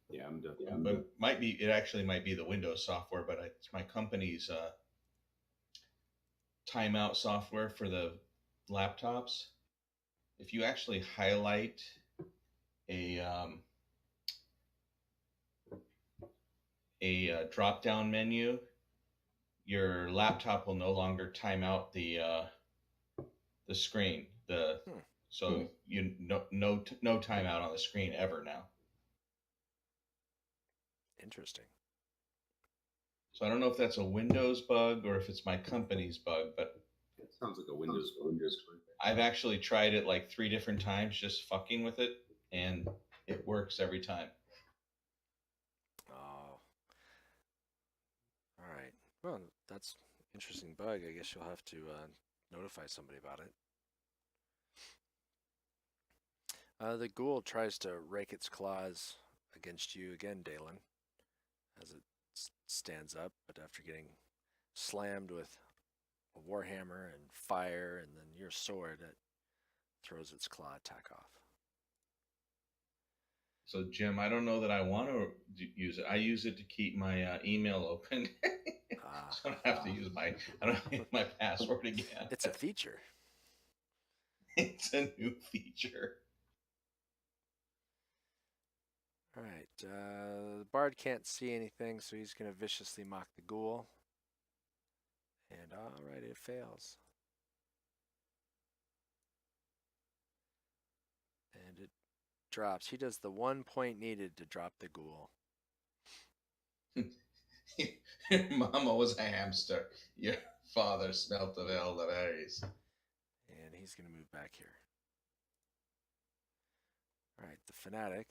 S3: Yeah, I'm done.
S2: but it actually might be the Windows software, but it's my company's timeout software for the laptops. If you actually highlight a drop down menu, your laptop will no longer time out the screen. So you no timeout on the screen ever now.
S1: Interesting.
S2: So I don't know if that's a Windows bug or if it's my company's bug, but
S3: It sounds like a Windows bug.
S2: I've actually tried it like 3 different times, just fucking with it, and it works every time.
S1: Oh. All right. Well, that's interesting bug. I guess you'll have to notify somebody about it. The ghoul tries to rake its claws against you again, Dalen, as it stands up, but after getting slammed with a warhammer and fire and then your sword, it throws its claw attack off.
S2: So Jim, I don't know that I want to use it. I use it to keep my email open. So I don't have to use my password again.
S1: It's a feature.
S2: It's a new feature.
S1: All right. The bard can't see anything, so he's going to viciously mock the ghoul. And all right, it fails. And it drops. He does the 1 point needed to drop the ghoul.
S2: Your mama was a hamster. Your father smelt of elderberries.
S1: And he's going to move back here. All right, the fanatic.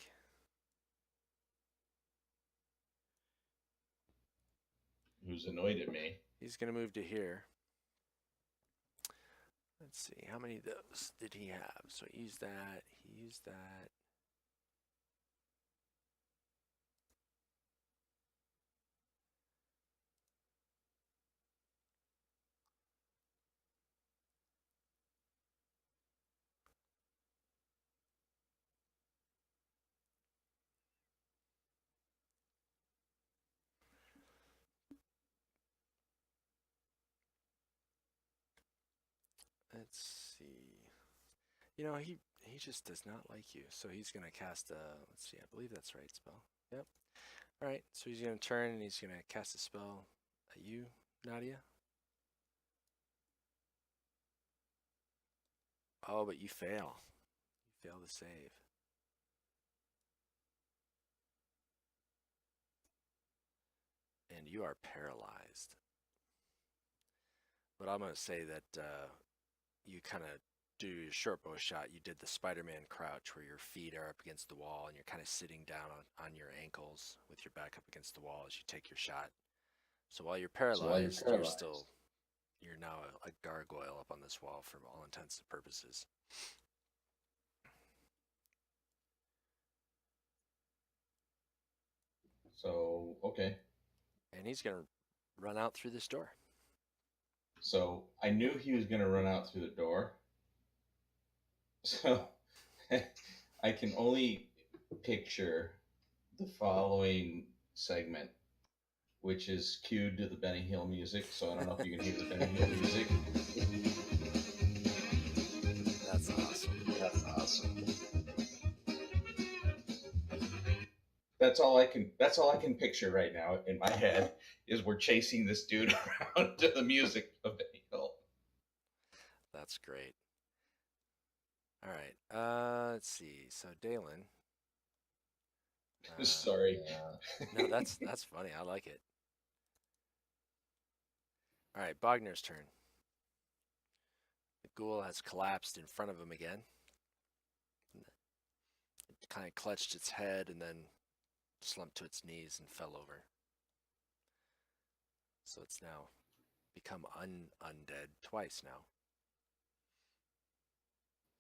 S2: Who's annoyed at me.
S1: He's going to move to here. Let's see, how many of those did he have? So he used that, he used that. Let's see. You know, he just does not like you. So he's going to cast a, let's see, I believe that's right, spell. Yep. All right, so he's going to turn and he's going to cast a spell at you, Nadia. Oh, but you fail. You fail to save. And you are paralyzed. But I'm going to say that you kind of do your short bow shot, you did the Spider-Man crouch where your feet are up against the wall and you're kind of sitting down on your ankles with your back up against the wall as you take your shot. So while you're paralyzed, you're now a gargoyle up on this wall for all intents and purposes.
S2: So, okay.
S1: And he's going to run out through this door.
S2: So I knew he was going to run out through the door. So I can only picture the following segment, which is cued to the Benny Hill music. So I don't know if you can hear the Benny Hill music.
S1: That's awesome.
S2: That's all I can picture right now in my head is we're chasing this dude around to the music of Benny Hill.
S1: That's great. All right. Let's see. So Dalen.
S2: Sorry.
S1: No, that's funny. I like it. All right, Bogner's turn. The ghoul has collapsed in front of him again. It kind of clutched its head and then slumped to its knees and fell over. So it's now become undead twice now.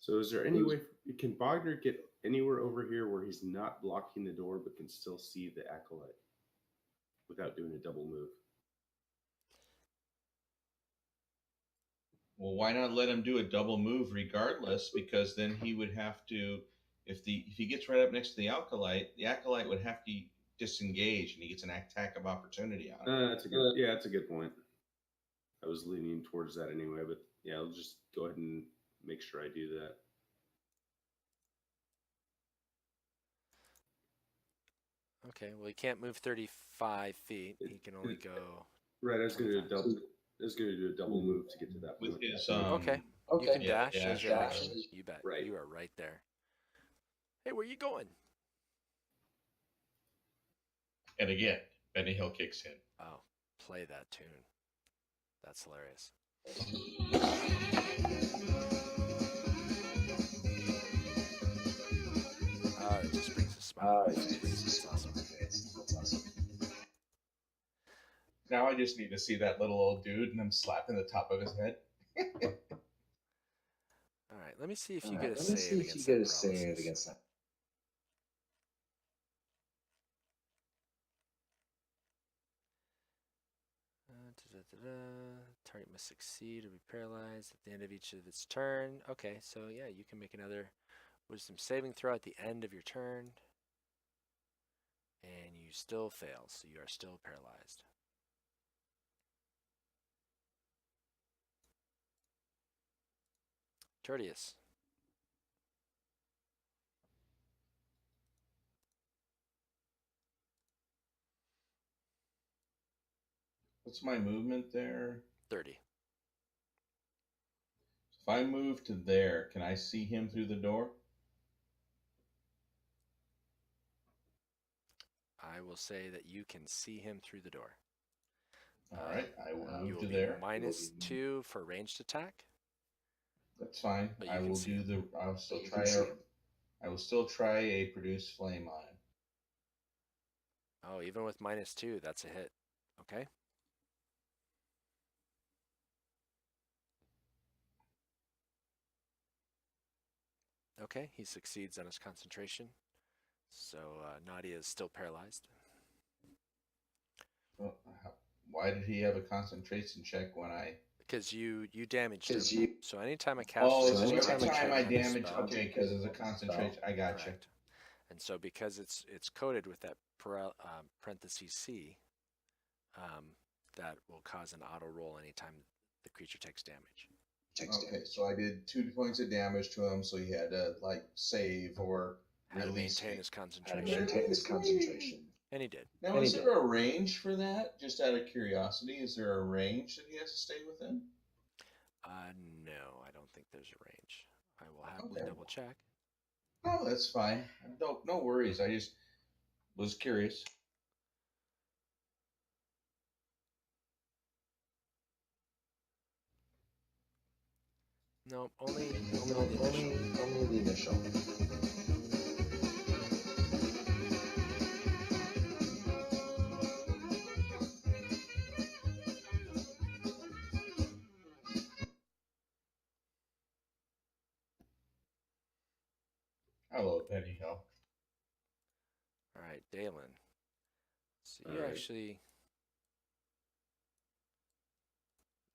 S3: So is there any way, can Bogner get anywhere over here where he's not blocking the door but can still see the acolyte without doing a double move?
S2: Well, why not let him do a double move regardless? Because then he would have to, if he gets right up next to the acolyte would have to disengage, and he gets an attack of opportunity on it.
S3: That's a good point. I was leaning towards that anyway, but yeah, I'll just go ahead and make sure I do that.
S1: Okay, well, he can't move 35 feet. He can only go.
S3: Right, I was going to do a double move to get to that point.
S2: With his
S1: Okay. You can dash as your action. You bet.
S3: Right.
S1: You are right there. Hey, where you going?
S2: And again, Benny Hill kicks in.
S1: Oh, play that tune. That's hilarious. It just brings a smile to my face. That's awesome.
S2: Now I just need to see that little old dude and I'm slapping the top of his head.
S1: All right, let me see if you get a save against that. Target must succeed or be paralyzed at the end of each of its turn. Okay, so yeah, you can make another wisdom saving throw at the end of your turn. And you still fail, so you are still paralyzed. Tertius.
S2: What's my movement there?
S1: 30.
S2: If I move to there, can I see him through the door?
S1: I will say that you can see him through the door.
S2: All right, I will move to
S1: be
S2: there.
S1: -2 for ranged attack.
S2: That's fine.
S1: But
S2: I will do the. I will still try. I will still try a produce flame on him.
S1: Oh, even with -2, that's a hit. Okay. Okay, he succeeds on his concentration. So Nadia is still paralyzed.
S2: Well, why did he have a concentration check when I?
S1: Because you damaged him. So anytime I cast.
S2: Every time I damage. Okay, because it's a concentration. I got you.
S1: And so because it's coded with that parenthesis C, that will cause an auto roll anytime the creature takes damage.
S2: Okay, so I did 2 points of damage to him, so he had to save or
S1: maintain his concentration. And he did.
S2: Now, is there a range for that? Just out of curiosity, is there a range that he has to stay within?
S1: No, I don't think there's a range. I will happily double check.
S2: Oh, that's fine. No worries. I just was curious.
S1: No, only the initial.
S4: Only the initial.
S2: Hello, Betty Hill.
S1: All right, Dalen. So you
S3: All right.
S1: actually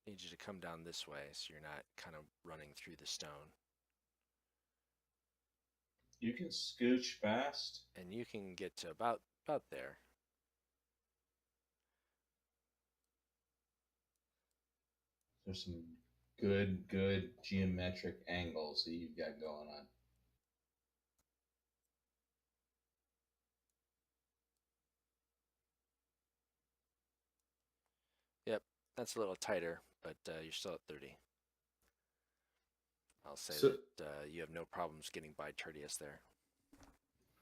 S1: need you to come down this way so you're not kind of running through the stone.
S2: You can scooch fast.
S1: And you can get to about there.
S2: There's some good geometric angles that you've got going on.
S1: Yep, that's a little tighter, but you're still at 30. I'll say
S3: So-
S1: that you have no problems getting by Tertius there.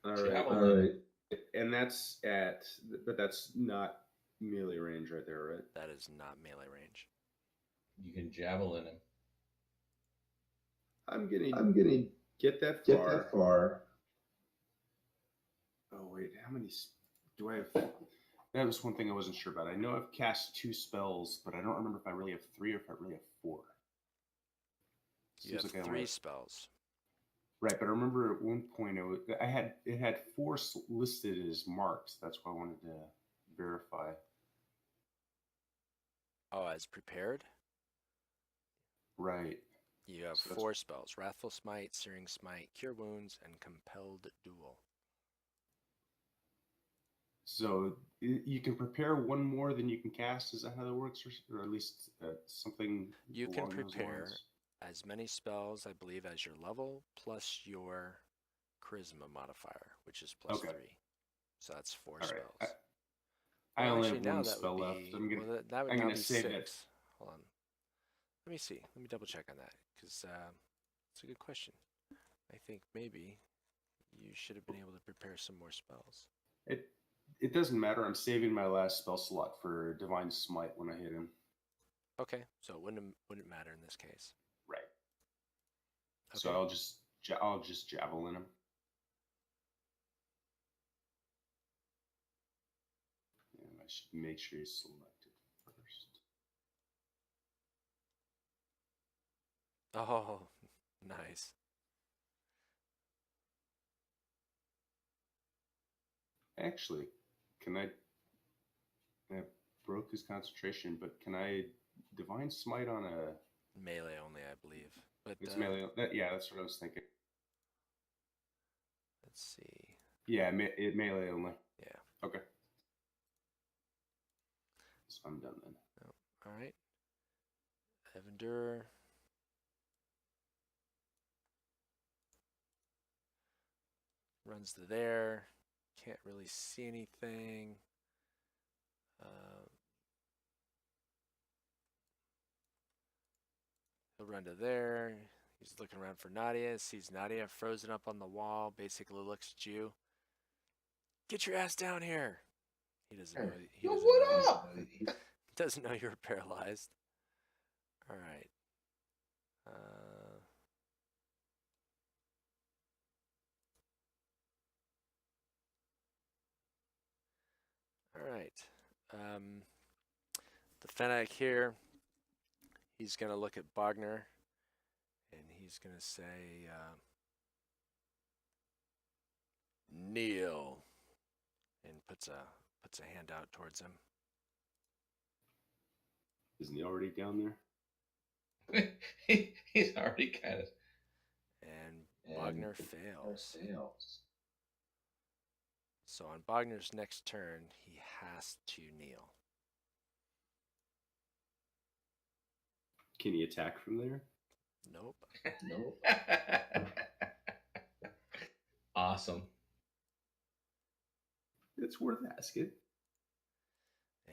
S3: All right.
S2: Javelin.
S3: And but that's not melee range right there, right?
S1: That is not melee range.
S2: You can javelin him.
S3: I'm gonna get that far. Oh wait, how many do I have? That was one thing I wasn't sure about. I know I've cast 2 spells, but I don't remember if I really have 3 or if I really have 4.
S1: You have
S3: Seems like I
S1: 3
S3: only have-
S1: spells.
S3: Right, but I remember at one point it had 4 listed as marked. That's why I wanted to verify.
S1: Oh, as prepared?
S3: Right.
S1: You have
S3: So that's-
S1: 4 spells: Wrathful Smite, Searing Smite, Cure Wounds, and Compelled Duel.
S3: So you can prepare one more than you can cast. Is that how that works, or at least something?
S1: You can
S3: along those
S1: prepare
S3: lines?
S1: as many spells, I believe, as your level, plus your Charisma modifier, which is plus
S3: Okay.
S1: 3. So that's 4
S3: All right.
S1: spells.
S3: I
S1: Well,
S3: only
S1: actually,
S3: have
S1: now
S3: one
S1: that
S3: spell
S1: would
S3: left.
S1: be,
S3: I'm gonna.
S1: well, that would
S3: I'm
S1: now
S3: gonna
S1: be
S3: save
S1: 6. Hold on. Let me see. Let me double check on that, because it's a good question. I think maybe you should have been able to prepare some more spells.
S3: It doesn't matter. I'm saving my last spell slot for Divine Smite when I hit him.
S1: Okay, so it wouldn't matter in this case.
S3: Right.
S1: Okay.
S3: So I'll just javelin him. And I should make sure he's selected first.
S1: Oh, nice.
S3: Actually, can I broke his concentration, but can I Divine Smite on a
S1: Melee only, I believe. But
S3: it's melee? Yeah, that's what I was thinking.
S1: let's see.
S3: Yeah, melee only.
S1: Yeah.
S3: Okay. So I'm done then.
S1: Oh, all right. Evander. Runs to there. Can't really see anything. He'll run to there. He's looking around for Nadia. Sees Nadia frozen up on the wall. Basically looks at you. Get your ass down here. He doesn't know. He
S2: Yo,
S1: doesn't
S2: what
S1: know,
S2: up?
S1: He doesn't know you're paralyzed. All right. All right. The Fennec here, he's going to look at Bogner, and he's going to say, kneel, and puts a hand out towards him.
S3: Isn't he already down there?
S2: He's already kind of.
S1: And Bogner fails. So on Bogner's next turn, he has to kneel.
S3: Can he attack from there?
S1: Nope.
S2: Awesome.
S3: It's worth asking.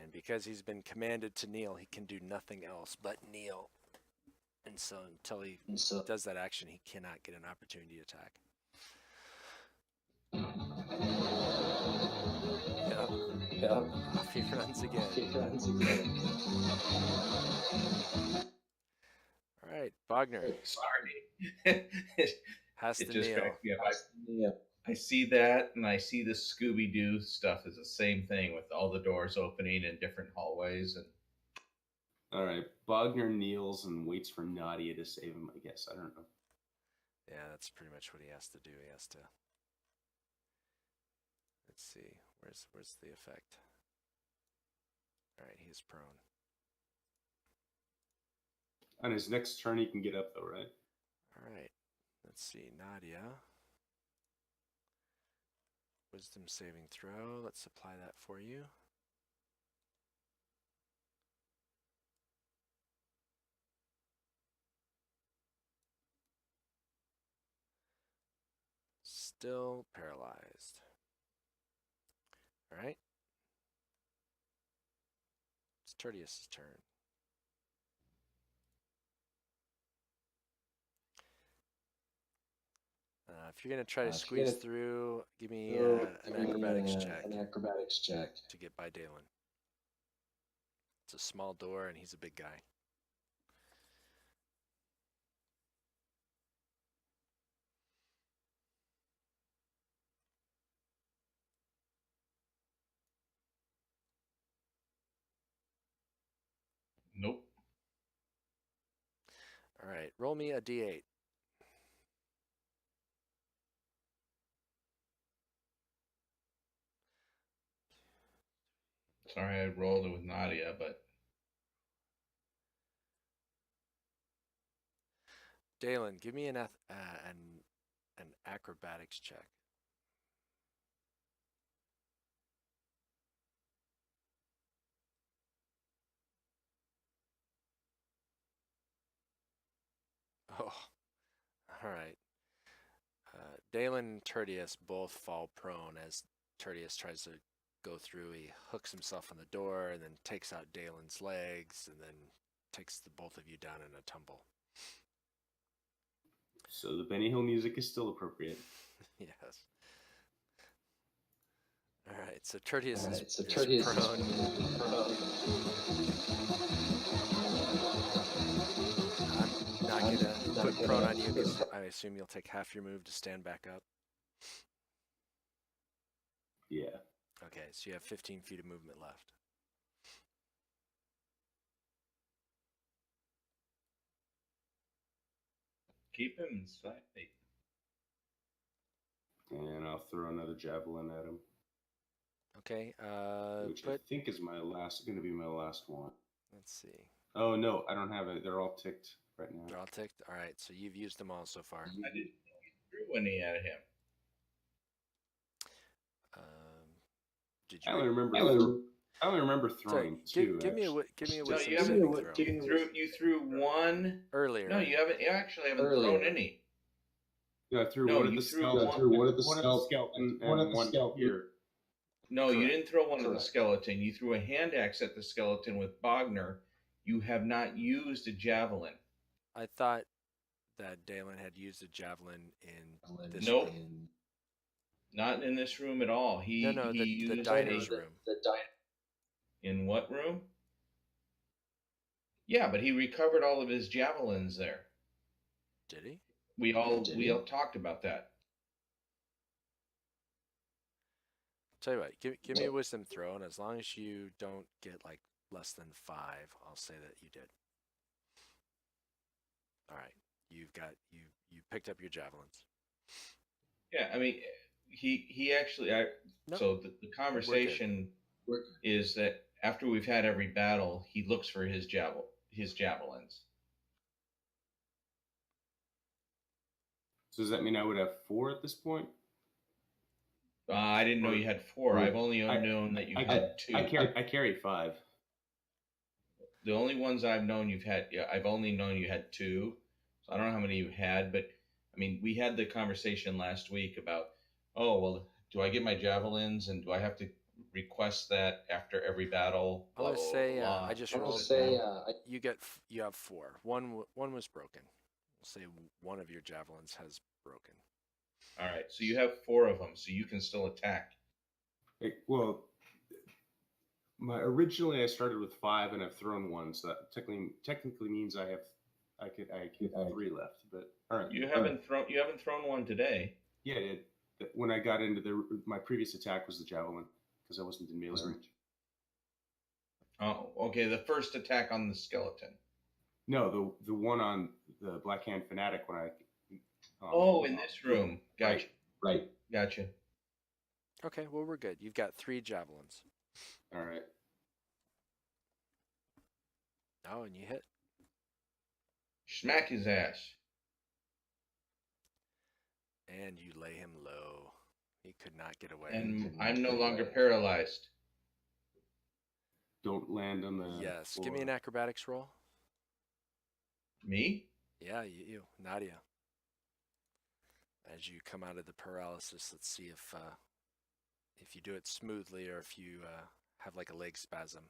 S1: And because he's been commanded to kneel, he can do nothing else but kneel. And so until he does that action, he cannot get an opportunity to attack. Yep. Off he runs again. All right. right, Bogner
S2: Sorry.
S1: has
S2: It
S1: to
S2: just
S1: kneel.
S2: cracks me up. I see that, and I see the Scooby Doo stuff is the same thing with all the doors opening in different hallways. And
S3: All right, Bogner kneels and waits for Nadia to save him. I guess I don't know.
S1: Yeah, that's pretty much what he has to do. He has to. Let's see. Where's the effect? All right, he's prone.
S3: On his next turn, he can get up though, right?
S1: All right. Let's see. Nadia. Wisdom saving throw. Let's apply that for you. Still paralyzed. All right. It's Tertius's turn. If you're going to try to squeeze through, give me an acrobatics check to get by Dalen. It's a small door, and he's a big guy.
S2: nope.
S1: All right, roll me a d8.
S2: Sorry, I rolled it with Nadia, but
S1: Dalen, give me an acrobatics check. Oh, all right. Dalen and Tertius both fall prone as Tertius tries to go through. He hooks himself on the door and then takes out Dalen's legs and then takes the both of you down in a tumble.
S3: So the Benny Hill music is still appropriate.
S1: Yes. All right, so Tertius is prone. I'm not going to put prone on you because I assume you'll take half your move to stand back up.
S3: Yeah.
S1: Okay, so you have 15 feet of movement left.
S2: keep him in sight.
S3: And I'll throw another javelin at him.
S1: Okay,
S3: which I think is going to be my last one.
S1: Let's see.
S3: Oh no, I don't have it. They're all ticked right now.
S1: They're all ticked? All right, so you've used them all so far.
S2: I didn't threw any at him.
S1: Did you?
S3: I only remember throwing two.
S1: Give me a wisdom
S2: No,
S1: saving throw.
S2: You threw one
S1: Earlier.
S2: No, you actually haven't thrown any.
S3: Yeah, I threw one at the skeleton. One at the skeleton here.
S2: No,
S1: Correct.
S2: you didn't throw one at the skeleton. You threw a hand axe at the skeleton with Bogner. You have not used a javelin.
S1: I thought that Dalen had used a javelin in this
S2: Nope.
S1: room.
S2: Not in this room at all.
S1: The
S2: used
S1: diner's room.
S2: In what room? Yeah, but he recovered all of his javelins there.
S1: Did he?
S2: We all talked about that.
S1: Tell you what, give me a wisdom throw, and as long as you don't get like less than 5, I'll say that you did. All right, you picked up your javelins.
S2: Yeah, I mean, he actually. So the conversation is that after we've had every battle, he looks for his javelins.
S3: So does that mean I would have 4 at this point?
S2: I didn't know you had 4. I've only known that you had 2.
S3: I carry 5.
S2: The only ones I've known you've had, I've only known you had 2. So I don't know how many you had, but I mean, we had the conversation last week about, oh, well, do I get my javelins and do I have to request that after every battle?
S1: I want to say I just rolled. You have 4. One was broken. We'll say one of your javelins has broken.
S2: All right, so you have 4 of them, so you can still attack.
S3: Well, originally I started with 5 and I've thrown 1, so that technically means I have I could 3 left, but all right.
S2: You haven't thrown one today.
S3: Yeah, when I got into my previous attack was the javelin because I wasn't in melee range.
S2: Oh, okay. The first attack on the skeleton.
S3: No, the one on the Black Hand Fanatic when I.
S2: In this room. Gotcha.
S3: Right.
S2: Gotcha.
S1: Okay, well, we're good. You've got 3 javelins.
S3: All right.
S1: Oh, and you hit.
S2: Smack his ass.
S1: And you lay him low. He could not get away.
S2: And I'm no longer paralyzed.
S3: Don't land on the.
S1: Yes.
S3: floor.
S1: Give me an acrobatics roll.
S2: Me?
S1: Yeah, you, Nadia. As you come out of the paralysis, let's see if you do it smoothly or if you have like a leg spasm.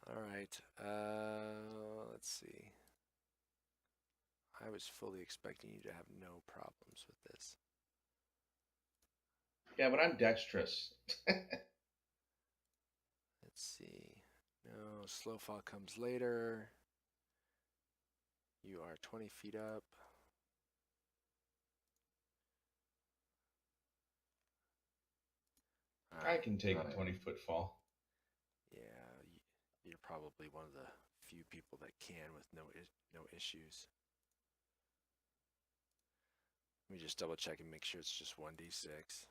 S1: All right. Let's see. I was fully expecting you to have no problems with this.
S2: Yeah, but I'm dexterous.
S1: Let's see. No, slow fall comes later. You are 20 feet up.
S2: I can take a 20-foot fall.
S1: Yeah, you're probably one of the few people that can with no issues. Let me just double check and make sure it's just 1d6.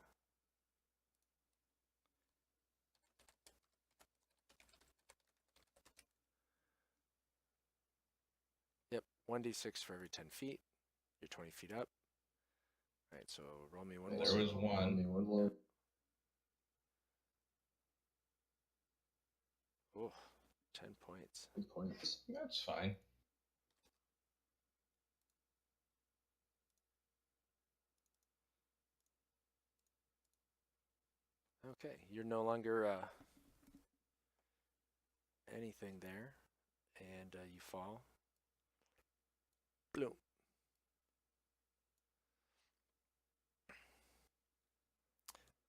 S1: Yep, 1d6 for every 10 feet. You're 20 feet up. All right, so roll me one more.
S2: There was one.
S1: Oh, 10 points.
S2: That's fine.
S1: Okay, you're no longer anything there, and you fall. Bloom.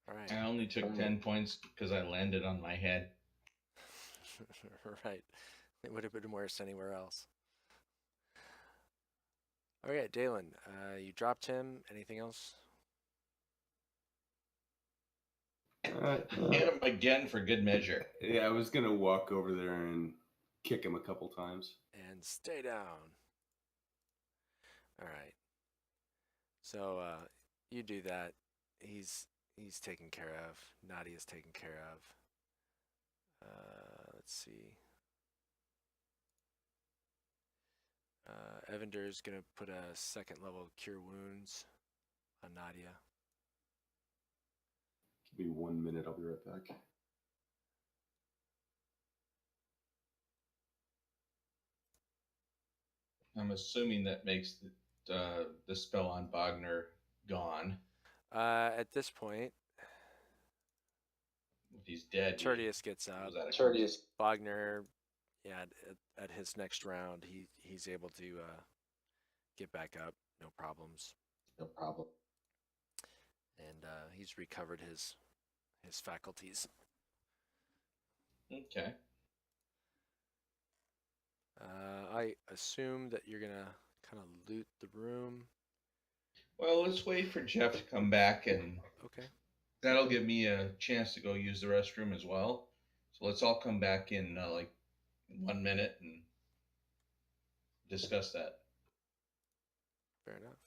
S1: All right.
S2: I only took 10 points because I landed on my head.
S1: Right. It would have been worse anywhere else. Okay, Dalen, you dropped him. Anything else?
S2: Hit him again for good measure.
S3: Yeah, I was gonna walk over there and kick him a couple times.
S1: And stay down. All right. So you do that. He's taken care of. Nadia's taken care of. Let's see. Evander's gonna put a 2nd level cure wounds on Nadia.
S3: Give me 1 minute. I'll be right back.
S2: I'm assuming that makes the spell on Bogner gone.
S1: At this point,
S2: If he's dead,
S1: Tertius gets up. Bogner, yeah, at his next round, he's able to get back up, no problems. And he's recovered his faculties.
S2: Okay.
S1: I assume that you're gonna kind of loot the room.
S2: Well, let's wait for Jeff to come back, and
S1: Okay.
S2: that'll give me a chance to go use the restroom as well. So let's all come back in like 1 minute and discuss that.
S1: Fair enough.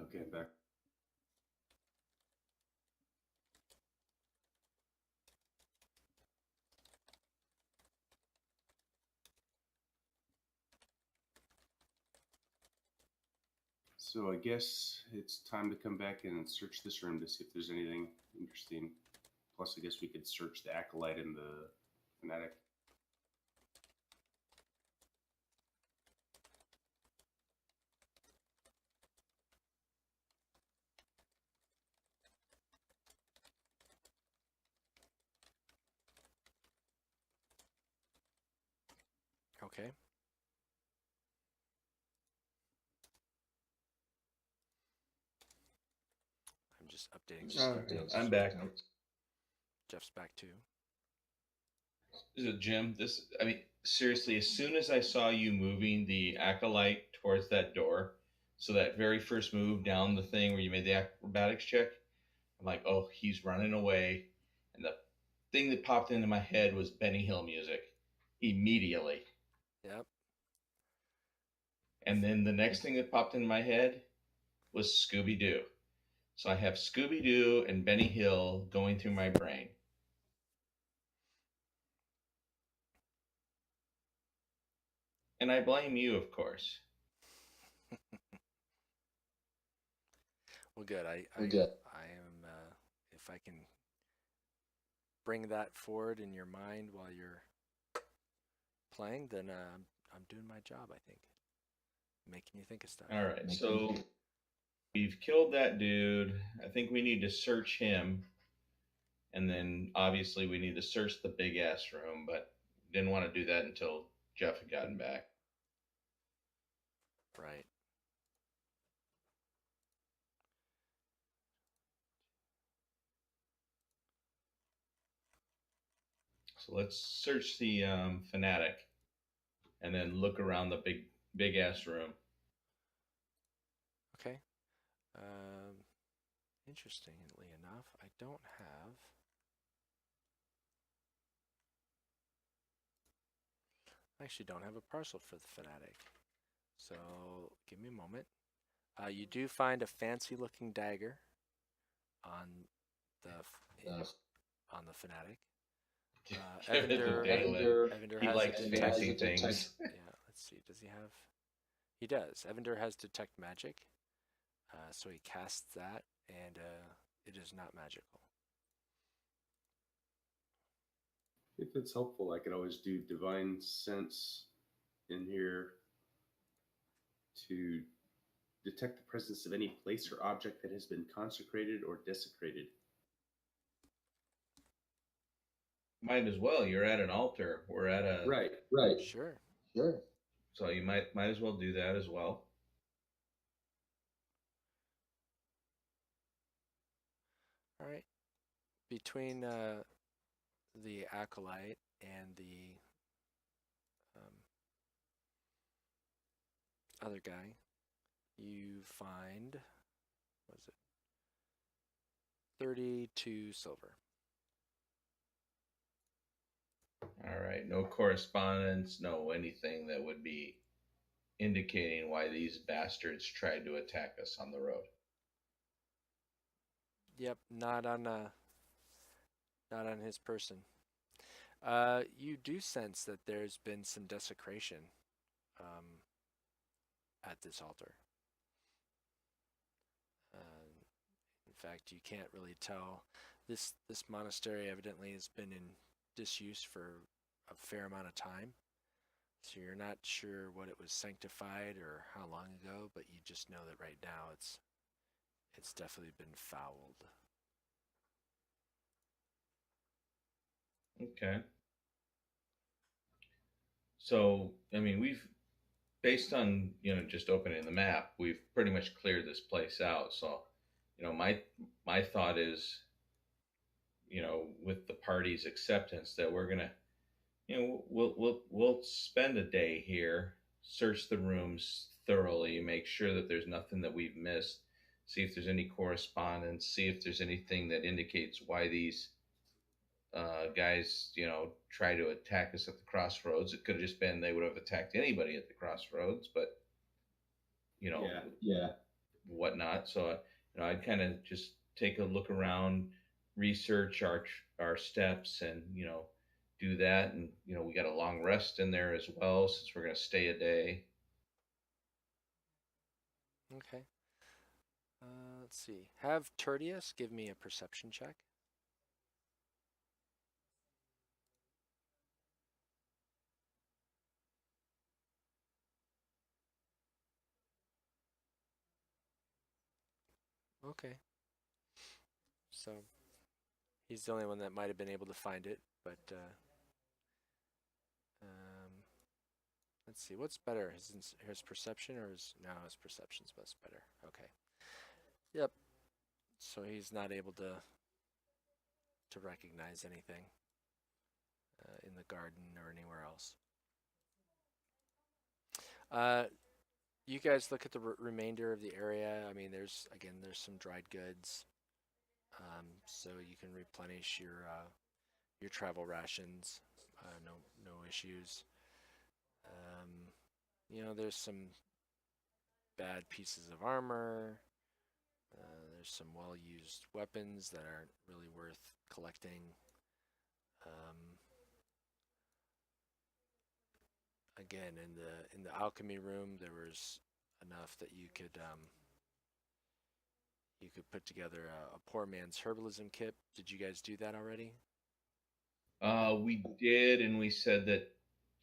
S3: Okay, I'm back. So I guess it's time to come back and search this room to see if there's anything interesting. Plus, I guess we could search the acolyte and the fanatic.
S1: Okay. I'm just updating some notes.
S2: I'm back.
S1: Jeff's back too.
S2: Is it Jim? I mean, seriously, as soon as I saw you moving the acolyte towards that door, so that very first move down the thing where you made the acrobatics check, I'm like, oh, he's running away. And the thing that popped into my head was Benny Hill music immediately.
S1: Yep.
S2: And then the next thing that popped into my head was Scooby Doo. So I have Scooby Doo and Benny Hill going through my brain. And I blame you, of course.
S1: Well, good. I am. If I can bring that forward in your mind while you're playing, then I'm doing my job. I think, making you think of stuff.
S2: All right. So we've killed that dude. I think we need to search him. And then obviously we need to search the big ass room, but didn't want to do that until Jeff had gotten back.
S1: Right.
S2: So let's search the fanatic and then look around the big ass room.
S1: Okay. Interestingly enough, I don't have. I actually don't have a parcel for the fanatic. So give me a moment. You do find a fancy-looking dagger on the fanatic. Evander
S2: he
S1: has
S2: likes fancy things.
S1: Yeah, let's see. Does he have? He does. Evander has detect magic, so he casts that, and it is not magical.
S3: If it's helpful, I could always do divine sense in here to detect the presence of any place or object that has been consecrated or desecrated.
S2: Might as well. You're at an altar. We're at a
S3: Right.
S1: Sure.
S2: So you might as well do that as well.
S1: All right. Between the acolyte and the other guy, you find, what is it? 32 silver.
S2: All right. No correspondence, no anything that would be indicating why these bastards tried to attack us on the road.
S1: Yep, not on his person. You do sense that there's been some desecration at this altar. In fact, you can't really tell. This monastery evidently has been in disuse for a fair amount of time. So you're not sure what it was sanctified or how long ago, but you just know that right now it's definitely been fouled.
S2: Okay. So, I mean, we've, based on, just opening the map, we've pretty much cleared this place out. So, my thought is, with the party's acceptance, that we're gonna, we'll spend a day here, search the rooms thoroughly, make sure that there's nothing that we've missed, see if there's any correspondence, see if there's anything that indicates why these guys, try to attack us at the crossroads. It could have just been they would have attacked anybody at the crossroads, but whatnot. So, I'd kind of just take a look around, research our steps, and do that. And we got a long rest in there as well, since we're going to stay a day.
S1: Okay. let's see. Have Tertius give me a perception check. Okay. So he's the only one that might have been able to find it, but let's see. What's better, his perception or his? No, his perception's much better. Okay. Yep. So he's not able to recognize anything in the garden or anywhere else. You guys look at the remainder of the area. I mean, there's some dried goods, so you can replenish your travel rations. No issues. There's some bad pieces of armor. There's some well-used weapons that aren't really worth collecting. Again, in the alchemy room, there was enough that you could put together a poor man's herbalism kit. Did you guys do that already?
S2: We did, and we said that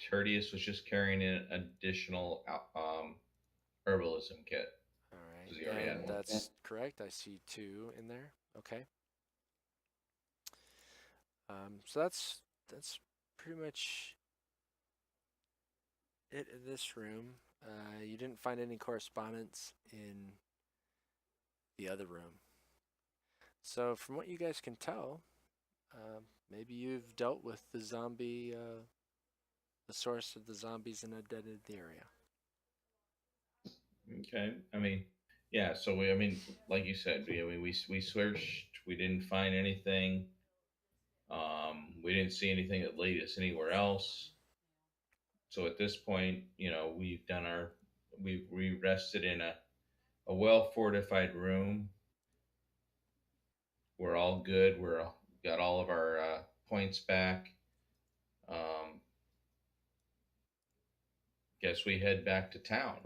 S2: Tertius was just carrying an additional herbalism kit.
S1: All right,
S2: Because he already had
S1: and
S2: one.
S1: that's correct. I see 2 in there. Okay. So that's pretty much it in this room. You didn't find any correspondence in the other room. So from what you guys can tell, maybe you've dealt with the zombie, the source of the zombies and undead in the area.
S2: Okay. I mean, yeah. So like you said, we searched. We didn't find anything. We didn't see anything that led us anywhere else. So at this point, we rested in a well fortified room. We're all good. Got all of our points back. Guess we head back to town.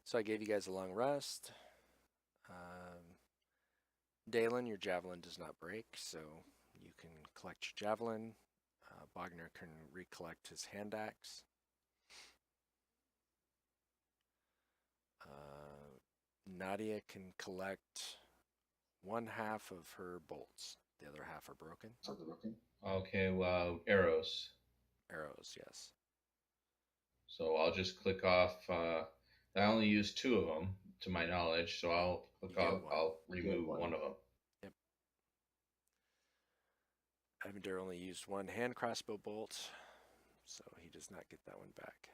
S1: So I gave you guys a long rest. Dalen, your javelin does not break, so you can collect your javelin. Bogner can recollect his hand axe. Nadia can collect 1/2 of her bolts. The other half are broken.
S2: Okay, well, arrows.
S1: Arrows, yes.
S2: So I'll just click off. I only used 2 of them, to my knowledge, so I'll click off. I'll remove one of them.
S1: Yep. Evander only used 1 hand crossbow bolt, so he does not get that one back.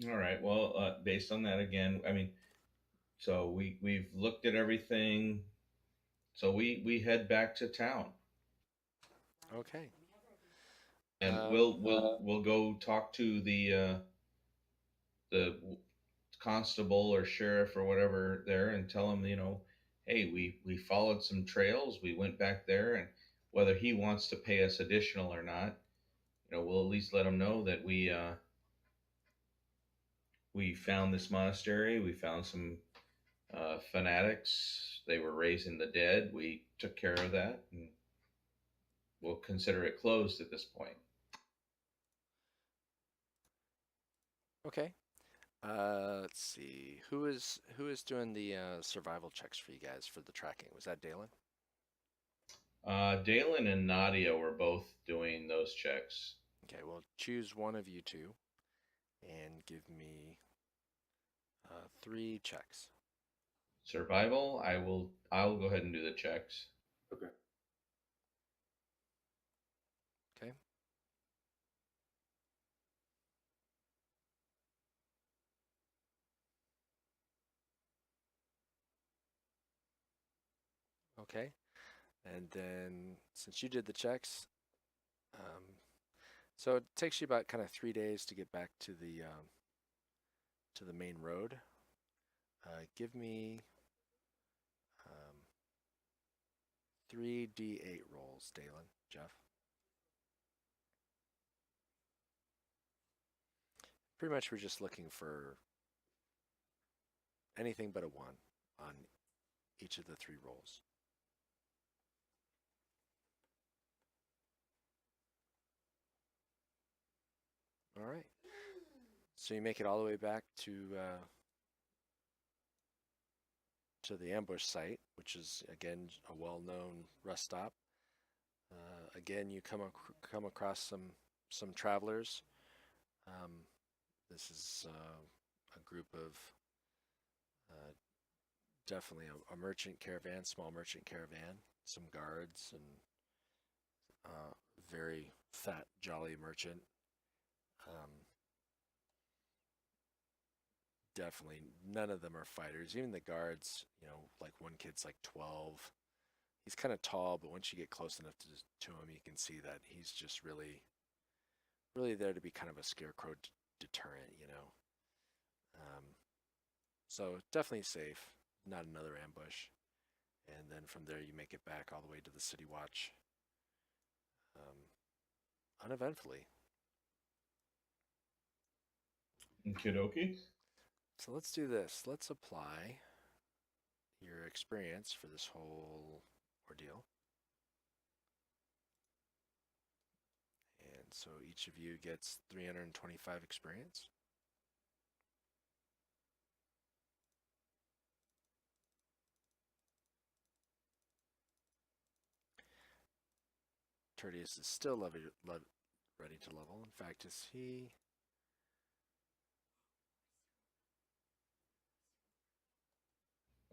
S2: All right. Well, based on that, again, so we've looked at everything. So we head back to town.
S1: Okay.
S2: And we'll go talk to the constable or sheriff or whatever there and tell him, hey, we followed some trails. We went back there, and whether he wants to pay us additional or not, we'll at least let him know that we found this monastery. We found some fanatics. They were raising the dead. We took care of that, and we'll consider it closed at this point.
S1: Okay. Let's see. Who is doing the survival checks for you guys for the tracking? Was that Dalen?
S2: Dalen and Nadia were both doing those checks.
S1: Okay, well, choose one of you two and give me 3 checks.
S2: Survival, I'll go ahead and do the checks.
S3: Okay.
S1: Okay. Okay. And then since you did the checks, so it takes you about kind of 3 days to get back to the main road. Give me 3d8 rolls, Dalen, Jeff. Pretty much we're just looking for anything but a 1 on each of the 3 rolls. All right. So you make it all the way back to the ambush site, which is again a well-known rust stop. Again, you come across some travelers. This is a group of definitely a merchant caravan, small merchant caravan, some guards, and very fat, jolly merchant. Definitely none of them are fighters. Even the guards, like one kid's like 12. He's kind of tall, but once you get close enough to him, you can see that he's just really, really there to be kind of a scarecrow deterrent, So definitely safe, not another ambush. And then from there, you make it back all the way to the city watch uneventfully.
S2: Okie
S1: So let's do this. Let's apply your experience for this whole ordeal. And so each of you gets 325 experience. Tertius is still ready to level. In fact, is he?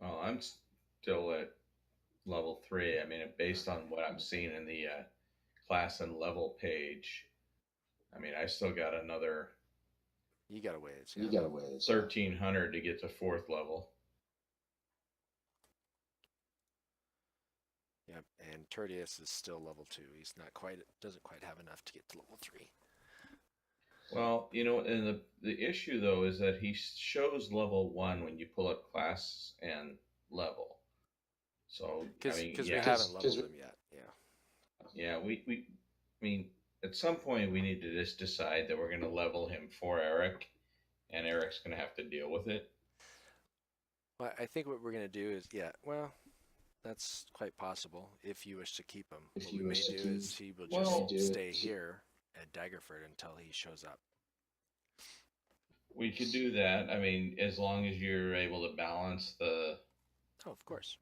S2: Well, I'm still at level 3. I mean, based on what I'm seeing in the class and level page, I mean, I still got another.
S1: You got a ways.
S4: You got a ways.
S2: 1,300 to get to 4th level.
S1: Yep, and Tertius is still level 2. He's not quite, doesn't quite have enough to get to level 3.
S2: Well, and the issue though is that he shows level 1 when you pull up class and level. So
S1: because
S2: I mean,
S1: we haven't leveled him yet.
S2: Yeah, I mean, at some point we need to just decide that we're going to level him for Eric, and Eric's going to have to deal with it.
S1: Well, I think what we're going to do is, that's quite possible if you wish to keep him. What we may do is he will just stay here at Daggerford until he shows up.
S2: We could do that. I mean, as long as you're able to balance the
S1: of course,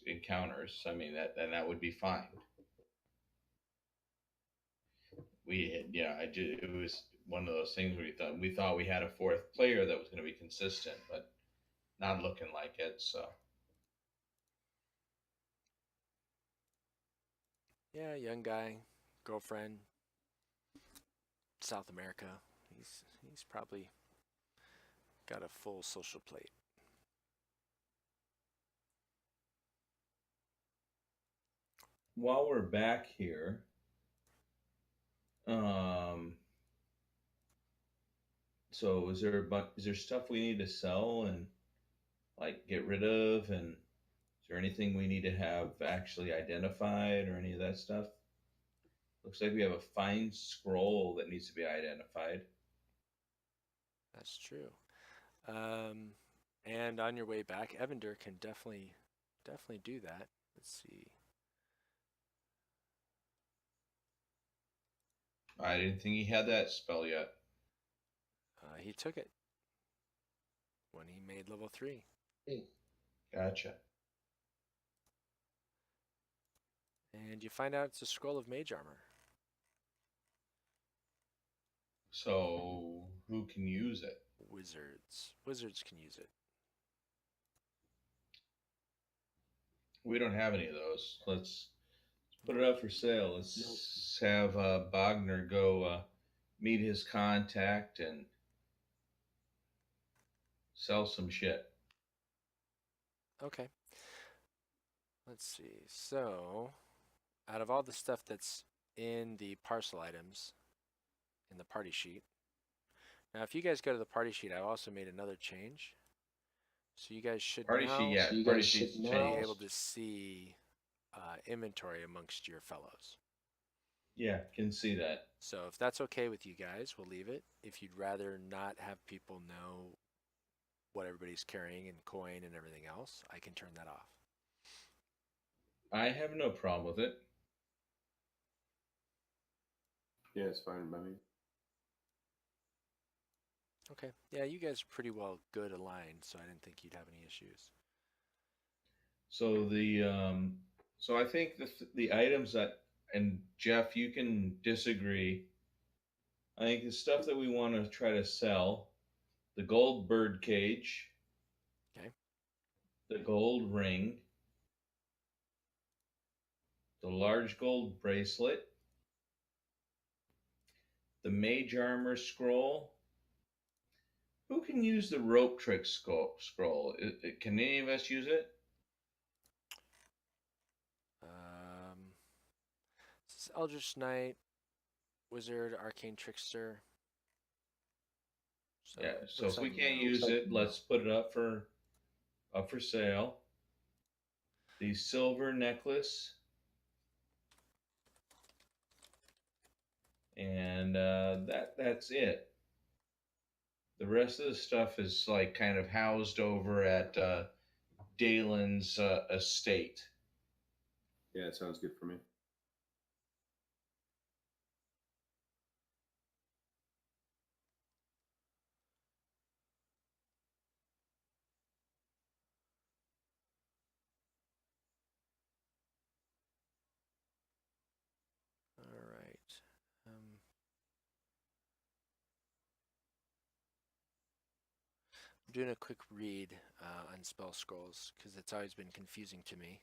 S2: encounters. I mean, that would be fine. It was one of those things where we thought we had a 4th player that was going to be consistent, but not looking like it. So.
S1: Yeah, young guy, girlfriend, South America. He's probably got a full social plate.
S2: While we're back here, so is there stuff we need to sell and like get rid of, and is there anything we need to have actually identified or any of that stuff? Looks like we have a fine scroll that needs to be identified.
S1: That's true. And on your way back, Evander can definitely do that. Let's see.
S2: I didn't think he had that spell yet.
S1: He took it when he made level 3.
S2: Gotcha.
S1: And you find out it's a scroll of mage armor.
S2: So who can use it?
S1: Wizards. Wizards can use it.
S2: We don't have any of those. Let's put it up for sale. Let's have Bogner go meet his contact and sell some shit.
S1: Okay. Let's see. So, out of all the stuff that's in the parcel items in the party sheet, now if you guys go to the party sheet, I also made another change. So you guys should
S2: Party
S1: now
S2: sheet, yeah.
S4: So you
S2: Party
S4: guys
S2: sheet's
S4: should
S2: changed.
S4: now
S1: be able to see inventory amongst your fellows.
S2: Yeah, can see that.
S1: So if that's okay with you guys, we'll leave it. If you'd rather not have people know what everybody's carrying and coin and everything else, I can turn that off.
S2: I have no problem with it.
S3: Yeah, it's fine by me.
S1: Okay. Yeah, you guys are pretty well good aligned, so I didn't think you'd have any issues.
S2: So so I think the items that, and Jeff, you can disagree. I think the stuff that we want to try to sell, the gold bird cage,
S1: Okay.
S2: the gold ring, the large gold bracelet, the mage armor scroll. Who can use the rope trick scroll? Can any of us use it?
S1: This is Eldritch Knight, Wizard, Arcane Trickster. So
S2: Yeah. So
S1: looks
S2: if we
S1: like
S2: can't
S1: no.
S2: use it, let's put it up for sale. The silver necklace, and that's it. The rest of the stuff is like kind of housed over at Dalen's estate.
S3: Yeah, it sounds good for me.
S1: All right. I'm doing a quick read on spell scrolls because it's always been confusing to me.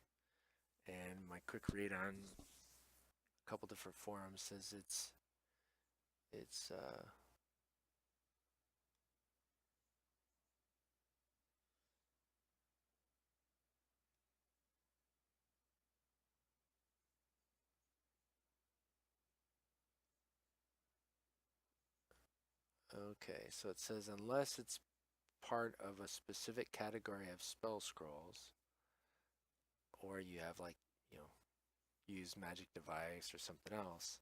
S1: And my quick read on a couple different forums says it's okay. So it says unless it's part of a specific category of spell scrolls, or you have like you know use magic device or something else,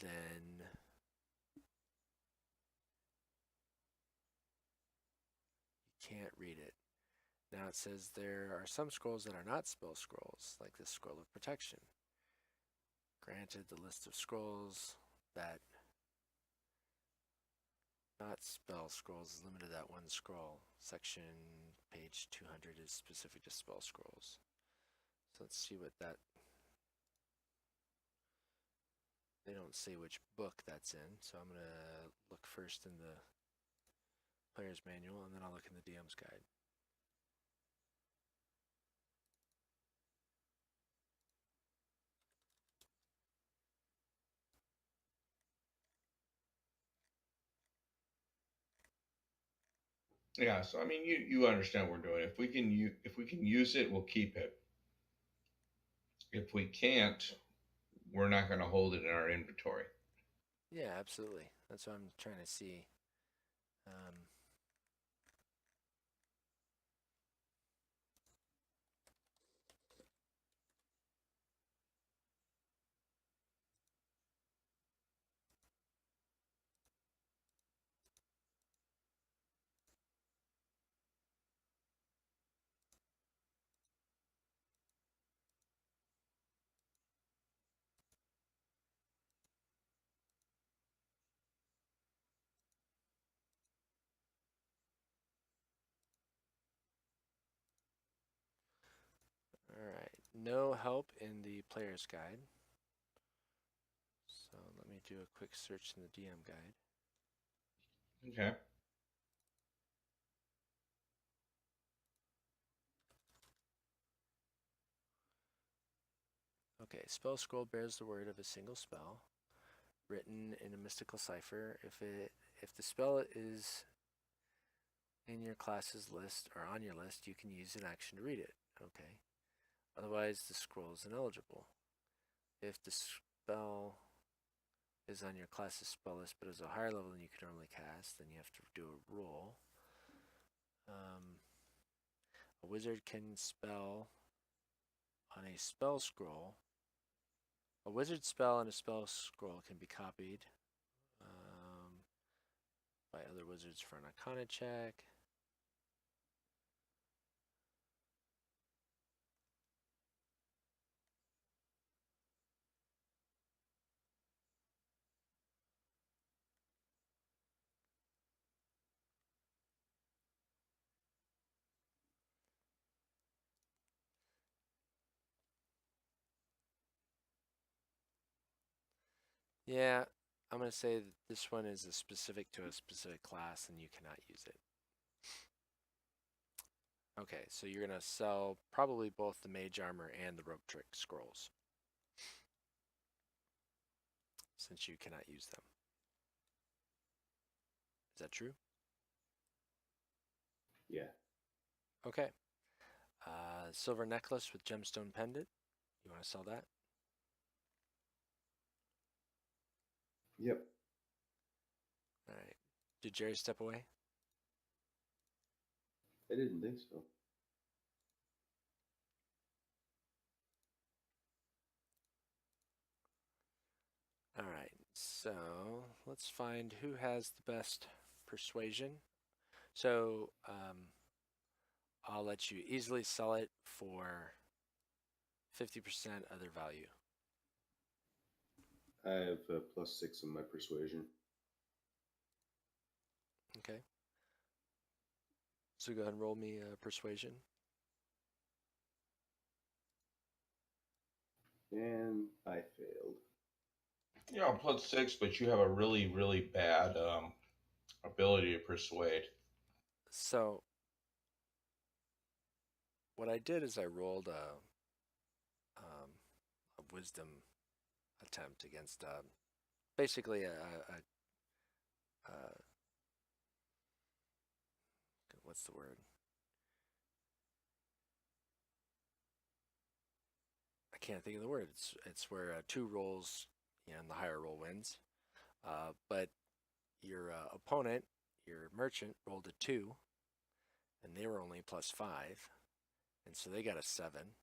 S1: then you can't read it. Now it says there are some scrolls that are not spell scrolls, like the Scroll of Protection. Granted, the list of scrolls that not spell scrolls is limited to that one scroll. Section page 200 is specific to spell scrolls. So let's see what that. They don't say which book that's in, so I'm gonna look first in the player's manual, and then I'll look in the DM's guide.
S2: Yeah. So I mean, you understand what we're doing. If we can use it, we'll keep it. If we can't, we're not going to hold it in our inventory.
S1: Yeah, absolutely. That's what I'm trying to see. Um, all right. No help in the player's guide. So let me do a quick search in the DM guide.
S2: Okay.
S1: Okay, spell scroll bears the word of a single spell written in a mystical cipher. If the spell is in your class's list or on your list, you can use an action to read it. Okay. Otherwise, the scroll is ineligible. If the spell is on your class's spell list but is a higher level than you can normally cast, then you have to do a roll. A wizard can spell on a spell scroll A wizard spell and a spell scroll can be copied by other wizards for an Arcana check. Yeah, I'm going to say that this one is specific to a specific class and you cannot use it. Okay, so you're going to sell probably both the mage armor and the rope trick scrolls, since you cannot use them. Is that true?
S3: Yeah.
S1: Okay. Silver necklace with gemstone pendant. You want to sell that?
S3: Yep.
S1: All right. Did Jerry step away?
S3: I didn't think so.
S1: All right. So let's find who has the best persuasion. So I'll let you easily sell it for 50% other value.
S3: I have a +6 in my persuasion.
S1: Okay. So go ahead and roll me persuasion.
S3: And I failed.
S2: Yeah, +6, but you have a really, really bad ability to persuade.
S1: So what I did is I rolled a wisdom attempt against basically a what's the word? I can't think of the word. It's where 2 rolls, and the higher roll wins. But your opponent, your merchant, rolled a 2, and they were only +5, and so they got a 7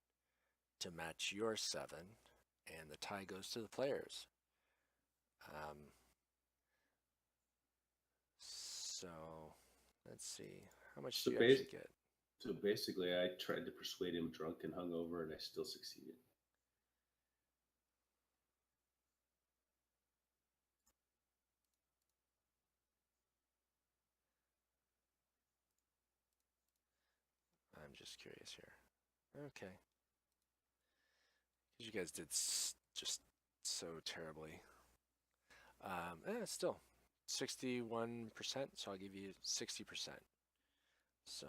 S1: to match your 7, and the tie goes to the players. So let's see, how much do you actually get?
S3: So basically, I tried to persuade him drunk and hungover, and I still succeeded.
S1: I'm just curious here. Okay. You guys did just so terribly. Still, 61%, so I'll give you 60%. So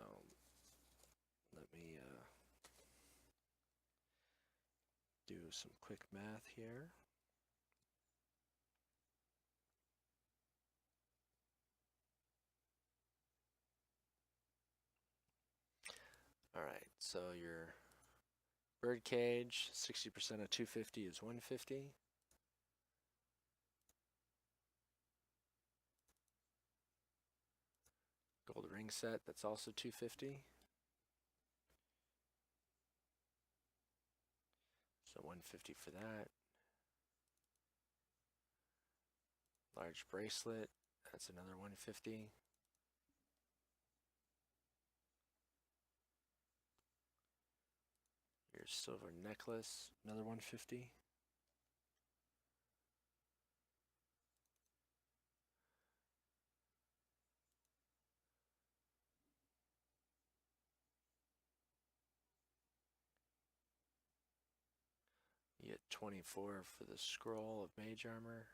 S1: let me do some quick math here. All right, so your bird cage, 60% of 250 is 150. Gold ring set, that's also 250. So 150 for that. Large bracelet, that's another 150. Your silver necklace, another 150. You get 24 for the scroll of mage armor.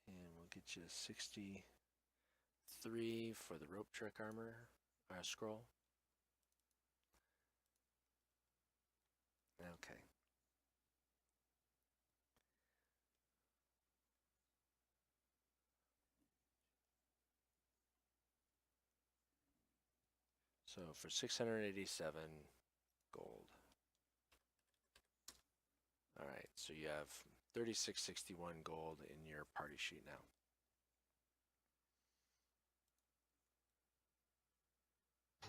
S1: And we'll get you 63 for the rope trick armor, scroll. Okay. So for 687 gold. All right, so you have 3661 gold in your party sheet now.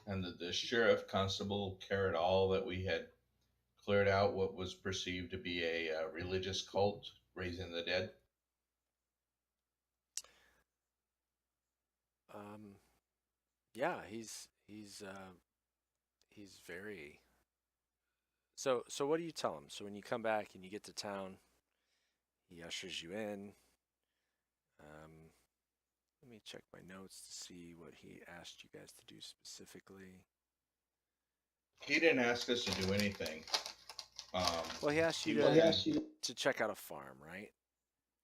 S2: And the sheriff constable cared all that we had cleared out what was perceived to be a religious cult raising the dead.
S1: Um, yeah, he's very. So what do you tell him? So when you come back and you get to town, he ushers you in. Um, Let me check my notes to see what he asked you guys to do specifically.
S2: He didn't ask us to do anything. Um,
S1: Well, he asked you
S2: he
S1: to check out a farm, right?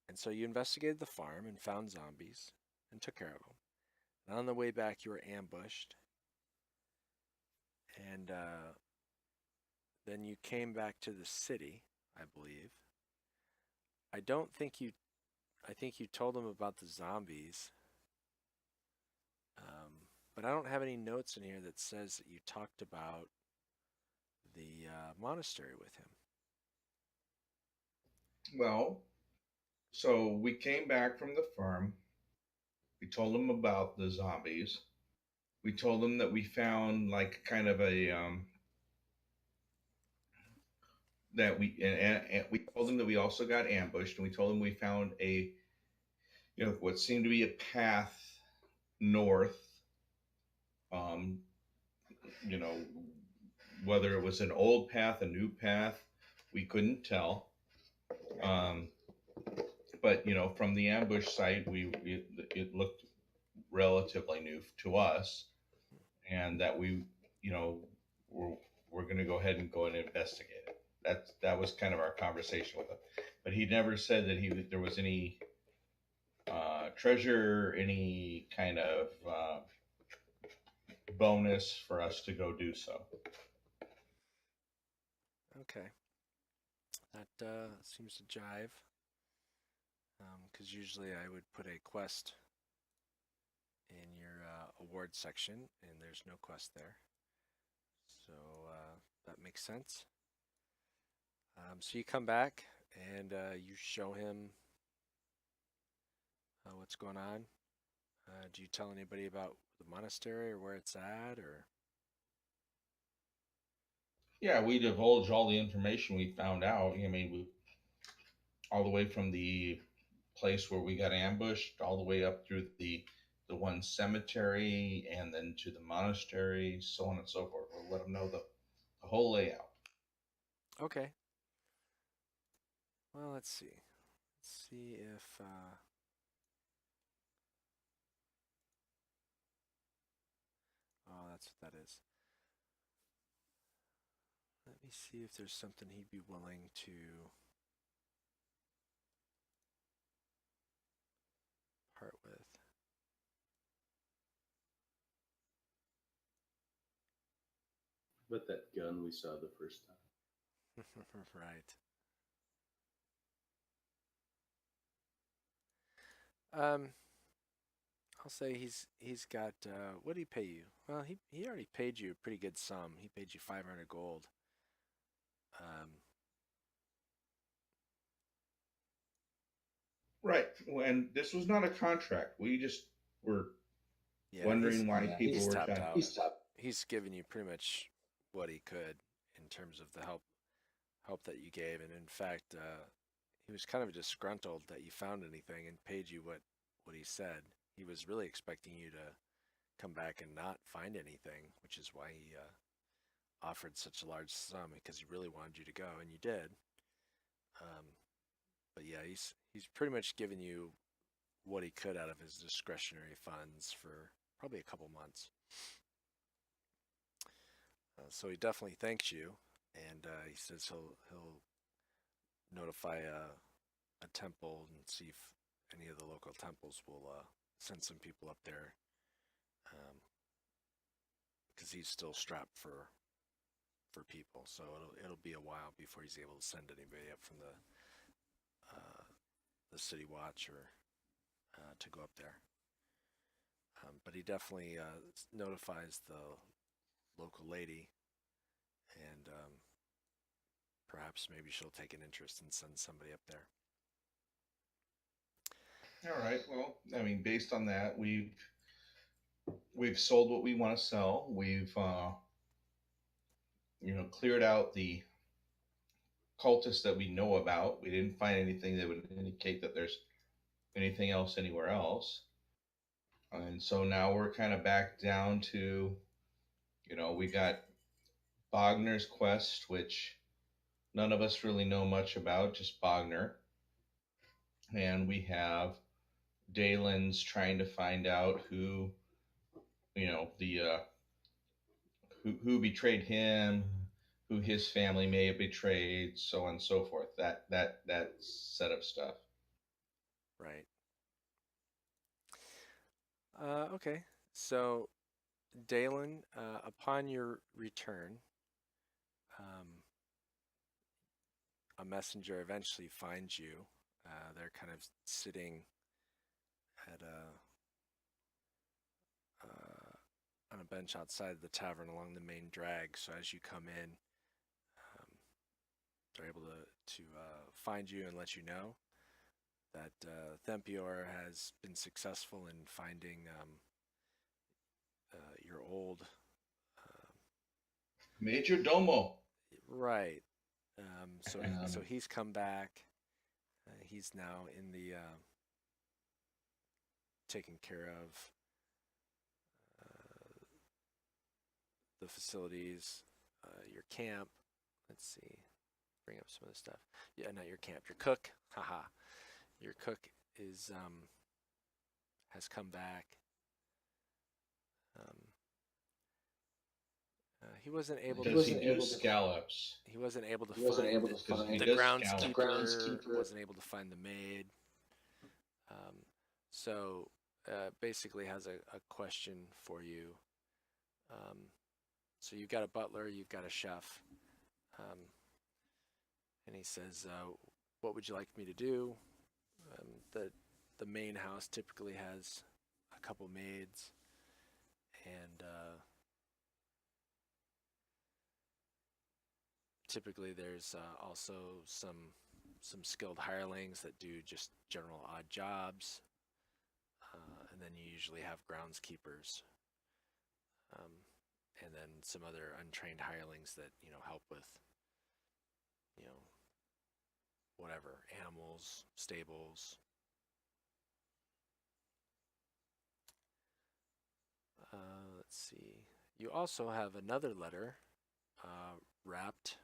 S1: And so you investigated the farm and found zombies and took care of them. And on the way back, you were ambushed, and then you came back to the city, I believe. I don't think you. I think you told them about the zombies, but I don't have any notes in here that says that you talked about the monastery with him.
S2: Well, so we came back from the farm. We told them about the zombies. We told them that we found like kind of a that we and we told them that we also got ambushed, and we told them we found a what seemed to be a path north. Um, you know whether it was an old path, a new path, we couldn't tell. Um, but from the ambush site, it looked relatively new to us, and that we you know we're, we're going to go ahead and go and investigate it. That was kind of our conversation with him, but he never said that there was any treasure, any kind of bonus for us to go do so.
S1: Okay, that seems to jive. Because usually I would put a quest in your award section, and there's no quest there. So that makes sense. So you come back and you show him what's going on. Do you tell anybody about the monastery or where it's at, or?
S2: Yeah, we divulged all the information we found out. I mean, all the way from the place where we got ambushed, all the way up through the one cemetery, and then to the monastery, so on and so forth. We'll let them know the whole layout.
S1: Okay. Well, let's see. Let's see if. Oh, that's what that is. Let me see if there's something he'd be willing to part with.
S3: But that gun we saw the first time.
S1: Right. I'll say he's got. What did he pay you? Well, he already paid you a pretty good sum. He paid you 500 gold. Um,
S2: Right. And this was not a contract. We just were
S1: yeah,
S2: wondering why people
S1: he's
S2: were
S1: tapped
S2: trying.
S1: out. He's given you pretty much what he could in terms of the help that you gave, and in fact, he was kind of disgruntled that you found anything and paid you what he said. He was really expecting you to come back and not find anything, which is why he offered such a large sum because he really wanted you to go, and you did. Um, but yeah, he's pretty much given you what he could out of his discretionary funds for probably a couple months. So he definitely thanks you, and he says he'll notify a temple and see if any of the local temples will send some people up there, because he's still strapped for people. So it'll be a while before he's able to send anybody up from the city watch or to go up there. But he definitely notifies the local lady, and perhaps maybe she'll take an interest and send somebody up there.
S2: All right. Well, I mean, based on that, we've we've sold what we want to sell. We've cleared out the cultists that we know about. We didn't find anything that would indicate that there's anything else anywhere else. And so now we're kind of back down to, we got Bogner's quest, which none of us really know much about, just Bogner. And we have Dalen's trying to find out who, the who betrayed him, who his family may have betrayed, so on and so forth. That set of stuff.
S1: Right. Okay. So, Dalen, upon your return, um, a messenger eventually finds you. They're kind of sitting at on a bench outside the tavern along the main drag. So as you come in, they're able to find you and let you know that Thempior has been successful in finding your old
S2: Major Domo.
S1: right. So he's come back. He's now in the taking care of the facilities, your camp. Let's see, bring up some of the stuff. Yeah, not your camp, your cook. Haha, your cook is has come back. He wasn't able to.
S2: Does he do scallops?
S1: He wasn't able to
S2: He wasn't
S1: find
S2: able to find
S1: the groundskeeper. Wasn't able to find the maid. So basically, has a question for you. So you've got a butler, you've got a chef, and he says, "What would you like me to do?" The main house typically has a couple maids, and typically there's also some skilled hirelings that do just general odd jobs, and then you usually have groundskeepers, and then some other untrained hirelings that help with whatever, animals, stables. Let's see. You also have another letter wrapped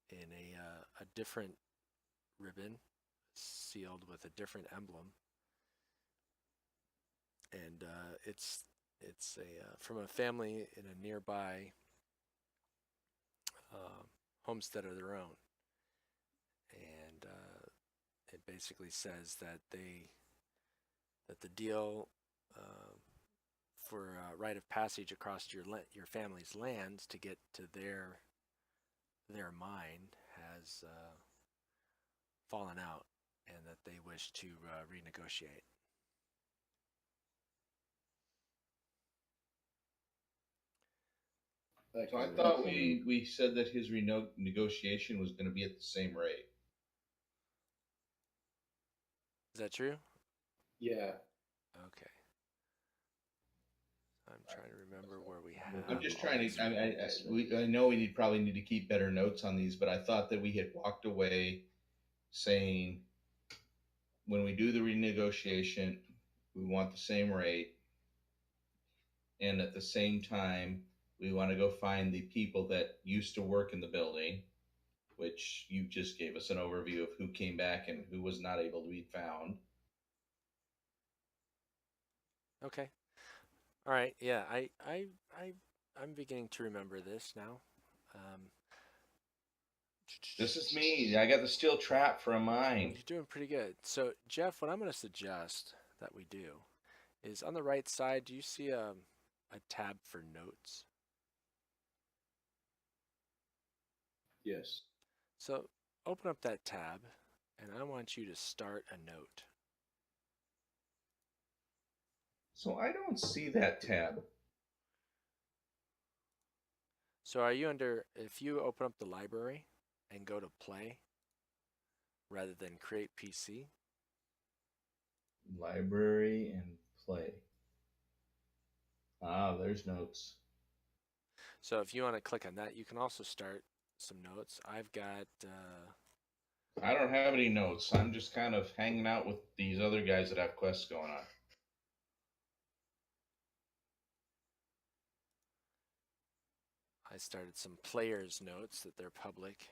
S1: in a different ribbon, sealed with a different emblem, and it's from a family in a nearby homestead of their own, and it basically says that the deal for rite of passage across your family's lands to get to their mine has fallen out, and that they wish to renegotiate.
S2: So I thought we said that his negotiation was going to be at the same rate.
S1: Is that true?
S4: Yeah.
S1: Okay. I'm trying to remember where we have.
S2: I'm just trying to. I know we probably need to keep better notes on these, but I thought that we had walked away saying when we do the renegotiation, we want the same rate, and at the same time, we want to go find the people that used to work in the building, which you just gave us an overview of who came back and who was not able to be found.
S1: Okay. All right. Yeah, I'm beginning to remember this now.
S2: This is me. I got the steel trap for a mine.
S1: You're doing pretty good. So, Jeff, what I'm going to suggest that we do is on the right side, do you see a tab for notes?
S4: Yes.
S1: So, open up that tab, and I want you to start a note.
S2: So I don't see that tab.
S1: So are you under, if you open up the library and go to play rather than create PC?
S2: Library and play. Ah, there's notes.
S1: So if you want to click on that, you can also start some notes. I've got
S2: I don't have any notes. I'm just kind of hanging out with these other guys that have quests going on.
S1: I started some players notes that they're public,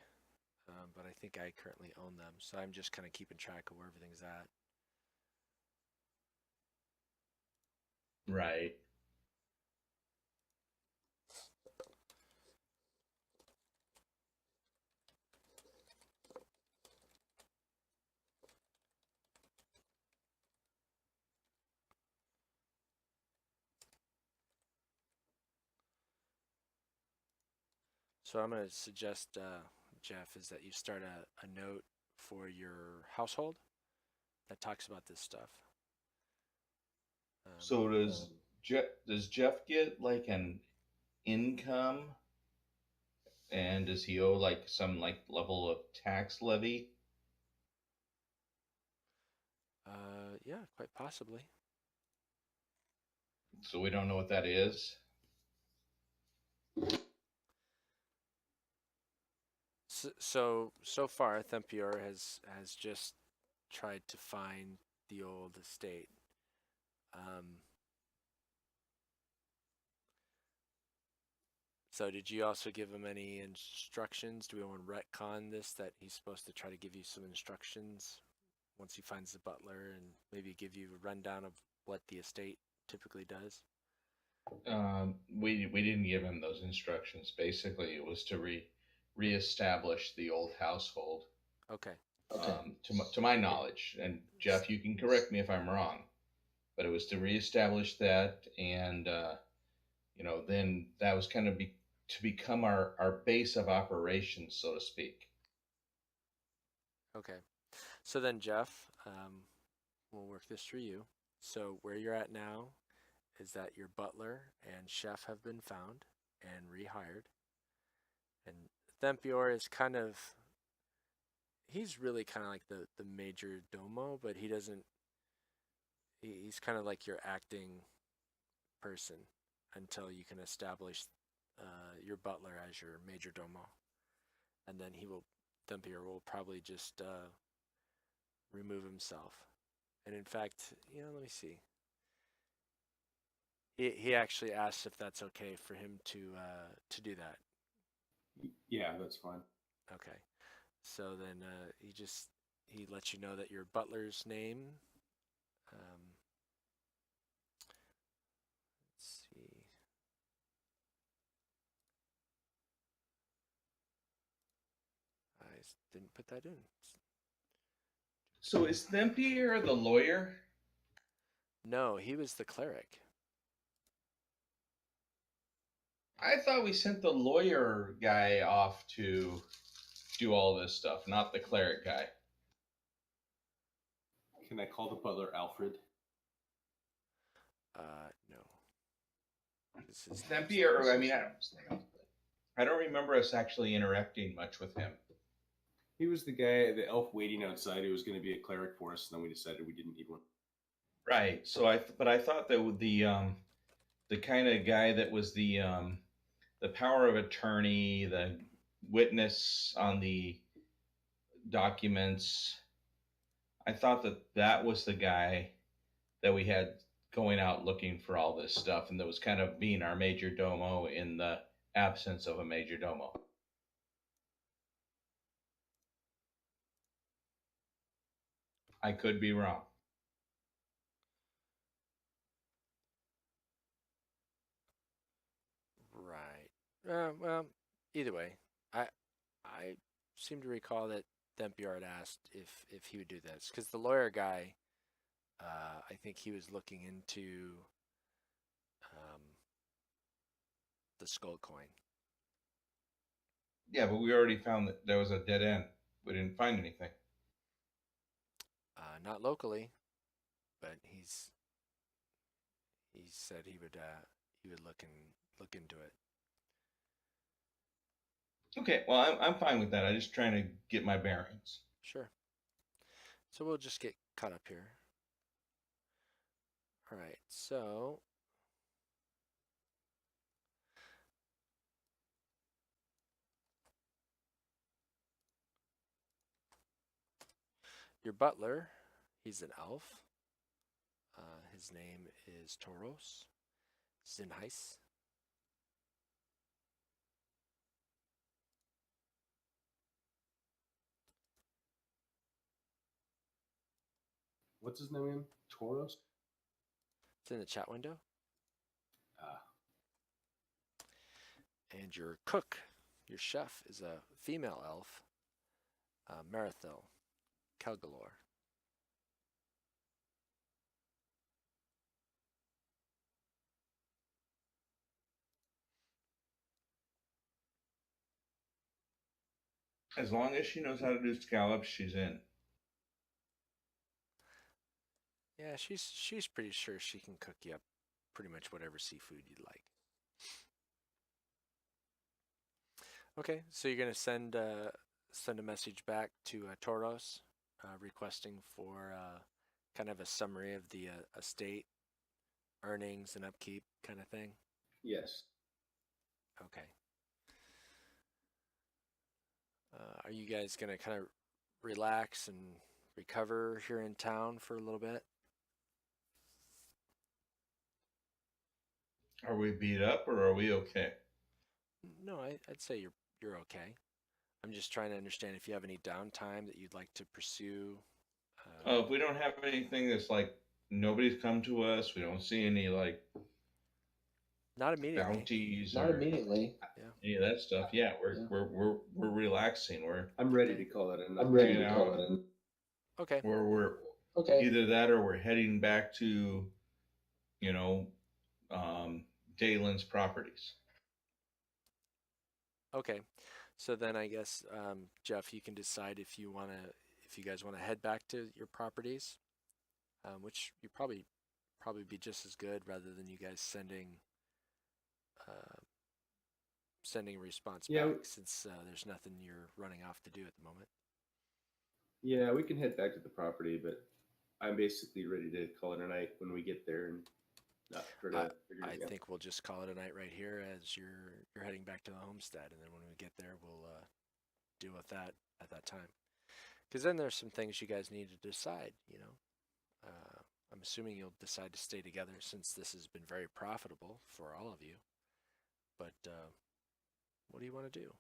S1: but I think I currently own them. So I'm just kind of keeping track of where everything's at.
S2: Right.
S1: So I'm going to suggest, Jeff, is that you start a note for your household that talks about this stuff.
S2: So does Jeff get like an income, and does he owe like some like level of tax levy?
S1: Yeah, quite possibly.
S2: So we don't know what that is.
S1: So far, Thempior has just tried to find the old estate. So did you also give him any instructions? Do we want to retcon this, that he's supposed to try to give you some instructions once he finds the butler, and maybe give you a rundown of what the estate typically does?
S2: We didn't give him those instructions. Basically, it was to reestablish the old household.
S1: Okay.
S2: To my knowledge, and Jeff, you can correct me if I'm wrong, but it was to reestablish that, and then that was kind of to become our base of operations, so to speak.
S1: Okay. So then, Jeff, we'll work this for you. So where you're at now is that your butler and chef have been found and rehired. And Thempior is he's really kind of like the major domo, but he's kind of like your acting person until you can establish your butler as your major domo. And then Thempior will probably just remove himself. And in fact, let me see. He actually asked if that's okay for him to do that.
S3: Yeah, that's fine.
S1: Okay. So then he lets you know that your butler's name. Let's see. I didn't put that in.
S2: So is Thempier the lawyer?
S1: No, he was the cleric.
S2: I thought we sent the lawyer guy off to do all this stuff, not the cleric guy.
S3: Can I call the butler Alfred?
S1: No. This is
S2: Thempier, I don't remember us actually interacting much with him.
S3: He was the guy, the elf waiting outside, who was going to be a cleric for us, and then we decided we didn't need one.
S2: Right. So I thought that the kind of guy that was the power of attorney, the witness on the documents. I thought that was the guy that we had going out looking for all this stuff, and that was kind of being our major domo in the absence of a major domo. I could be wrong.
S1: right. Well, either way, I seem to recall that Thempior had asked if he would do this, because the lawyer guy, I think he was looking into the skull coin.
S2: Yeah, but we already found that there was a dead end. We didn't find anything.
S1: Not locally, but he said he would look into it.
S2: Okay, well, I'm fine with that. I'm just trying to get my bearings.
S1: Sure. So we'll just get caught up here. All right. So Your butler, he's an elf. His name is Toros Zinheis.
S3: What's his name again? Tauros?
S1: It's in the chat window.
S3: Ah,
S1: And your cook, your chef, is a female elf, Marathil Kelgalor.
S2: As long as she knows how to do scallops, she's in.
S1: Yeah, she's pretty sure she can cook you up pretty much whatever seafood you'd like. Okay, so you're gonna send a message back to Toros, requesting for kind of a summary of the estate earnings and upkeep kind of thing.
S3: yes.
S1: Okay. Are you guys gonna kind of relax and recover here in town for a little bit?
S2: Are we beat up or are we okay?
S1: No, I'd say you're okay. I'm just trying to understand if you have any downtime that you'd like to pursue.
S2: If we don't have anything that's like nobody's come to us, we don't see any like
S1: Not immediately.
S2: bounties
S4: Not
S2: or
S4: immediately.
S2: any of that stuff. Yeah, we're relaxing.
S3: I'm ready to call it in.
S4: I'm ready
S2: You
S4: to
S2: know.
S4: call it in.
S1: Okay.
S2: we're
S4: Okay.
S2: either that or we're heading back to, you know, Dalen's properties.
S1: Okay. So then I guess Jeff, you can decide if you guys want to head back to your properties, which you probably be just as good rather than you guys sending a response
S3: Yeah,
S1: back since there's nothing you're running off to do at the moment.
S3: Yeah, we can head back to the property, but I'm basically ready to call it a night when we get there and not try to figure
S1: I
S3: anything out.
S1: think we'll just call it a night right here as you're heading back to the homestead, and then when we get there, we'll deal with that at that time. Because then there's some things you guys need to decide. You know, I'm assuming you'll decide to stay together since this has been very profitable for all of you. But what do you want to do?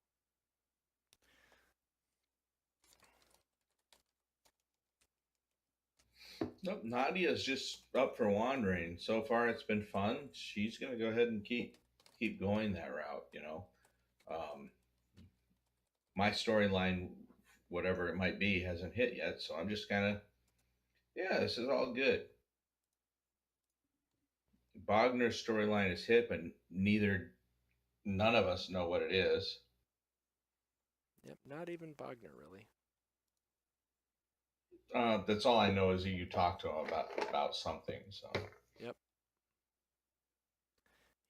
S2: Nope, Nadia's just up for wandering. So far, it's been fun. She's gonna go ahead and keep going that route. You know, my storyline, whatever it might be, hasn't hit yet. So I'm just kind of, yeah, this is all good. Bogner's storyline is hit, but none of us know what it is.
S1: Yep, not even Bogner really.
S2: That's all I know is that you talked to him about something. So
S1: Yep.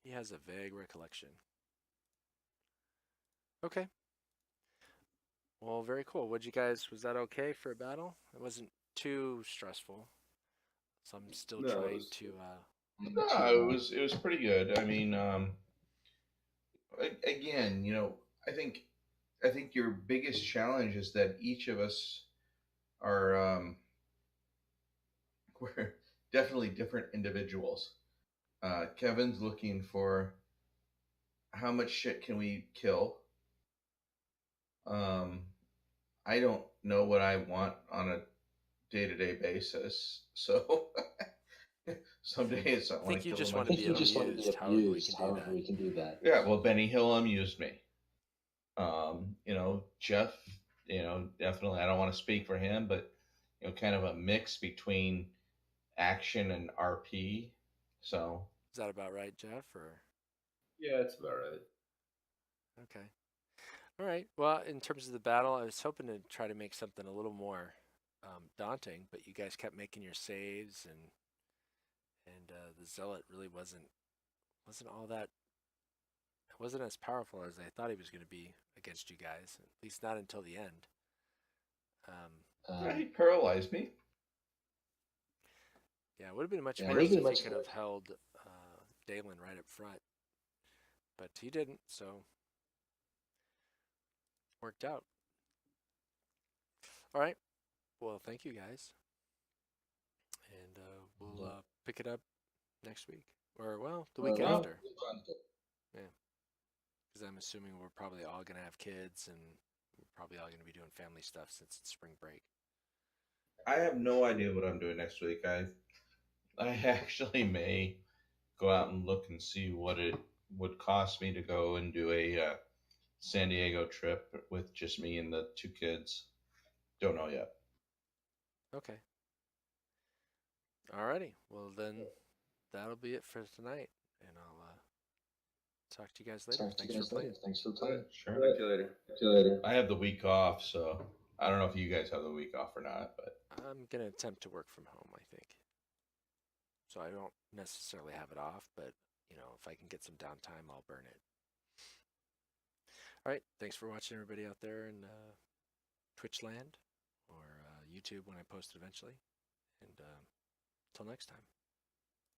S1: He has a vague recollection. Okay. Well, very cool. Was that okay for a battle? It wasn't too stressful. So I'm still
S3: No, it
S1: trying
S3: was-
S1: to
S2: no, it was pretty good. I mean, again, you know, I think your biggest challenge is that each of us are we're definitely different individuals. Kevin's looking for how much shit can we kill. I don't know what I want on a day-to-day basis, so some days I
S1: I
S2: want
S1: think
S2: to
S1: you
S2: kill
S1: just
S2: a
S1: want
S2: bunch
S1: to
S2: of
S1: be
S2: stuff.
S1: abused. However we can do that.
S2: Yeah, well, Benny Hill amused me. You know, Jeff, you know, definitely, I don't want to speak for him, but, you know, kind of a mix between action and RP. So,
S1: Is that about right, Jeff? Or
S3: Yeah, it's about right.
S1: okay. All right. Well, in terms of the battle, I was hoping to try to make something a little more daunting, but you guys kept making your saves, and the zealot really wasn't all that. It wasn't as powerful as I thought he was going to be against you guys. At least not until the end.
S2: yeah, he paralyzed me.
S1: Yeah, it would have been much
S4: Yeah, it
S1: worse
S4: would've
S1: if
S4: been
S1: he
S4: much
S1: could have
S4: worse.
S1: held Dalen right up front, but he didn't. So worked out. All right. Well, thank you guys, and we'll pick it up next week, or well, the week after. Yeah, because I'm assuming we're probably all gonna have kids, and we're probably all gonna be doing family stuff since it's spring break.
S2: I have no idea what I'm doing next week. I actually may go out and look and see what it would cost me to go and do a San Diego trip with just me and the two kids. Don't know yet.
S1: Okay. Alrighty. Well, then that'll be it for tonight, and I'll talk to you guys later. Thanks for playing.
S2: Sure.
S4: Talk to you later.
S2: I have the week off, so I don't know if you guys have the week off or not, but
S1: I'm gonna attempt to work from home, I think. So I don't necessarily have it off, but if I can get some downtime, I'll burn it. All right. Thanks for watching, everybody out there in Twitch land or YouTube when I post it eventually. And till next time.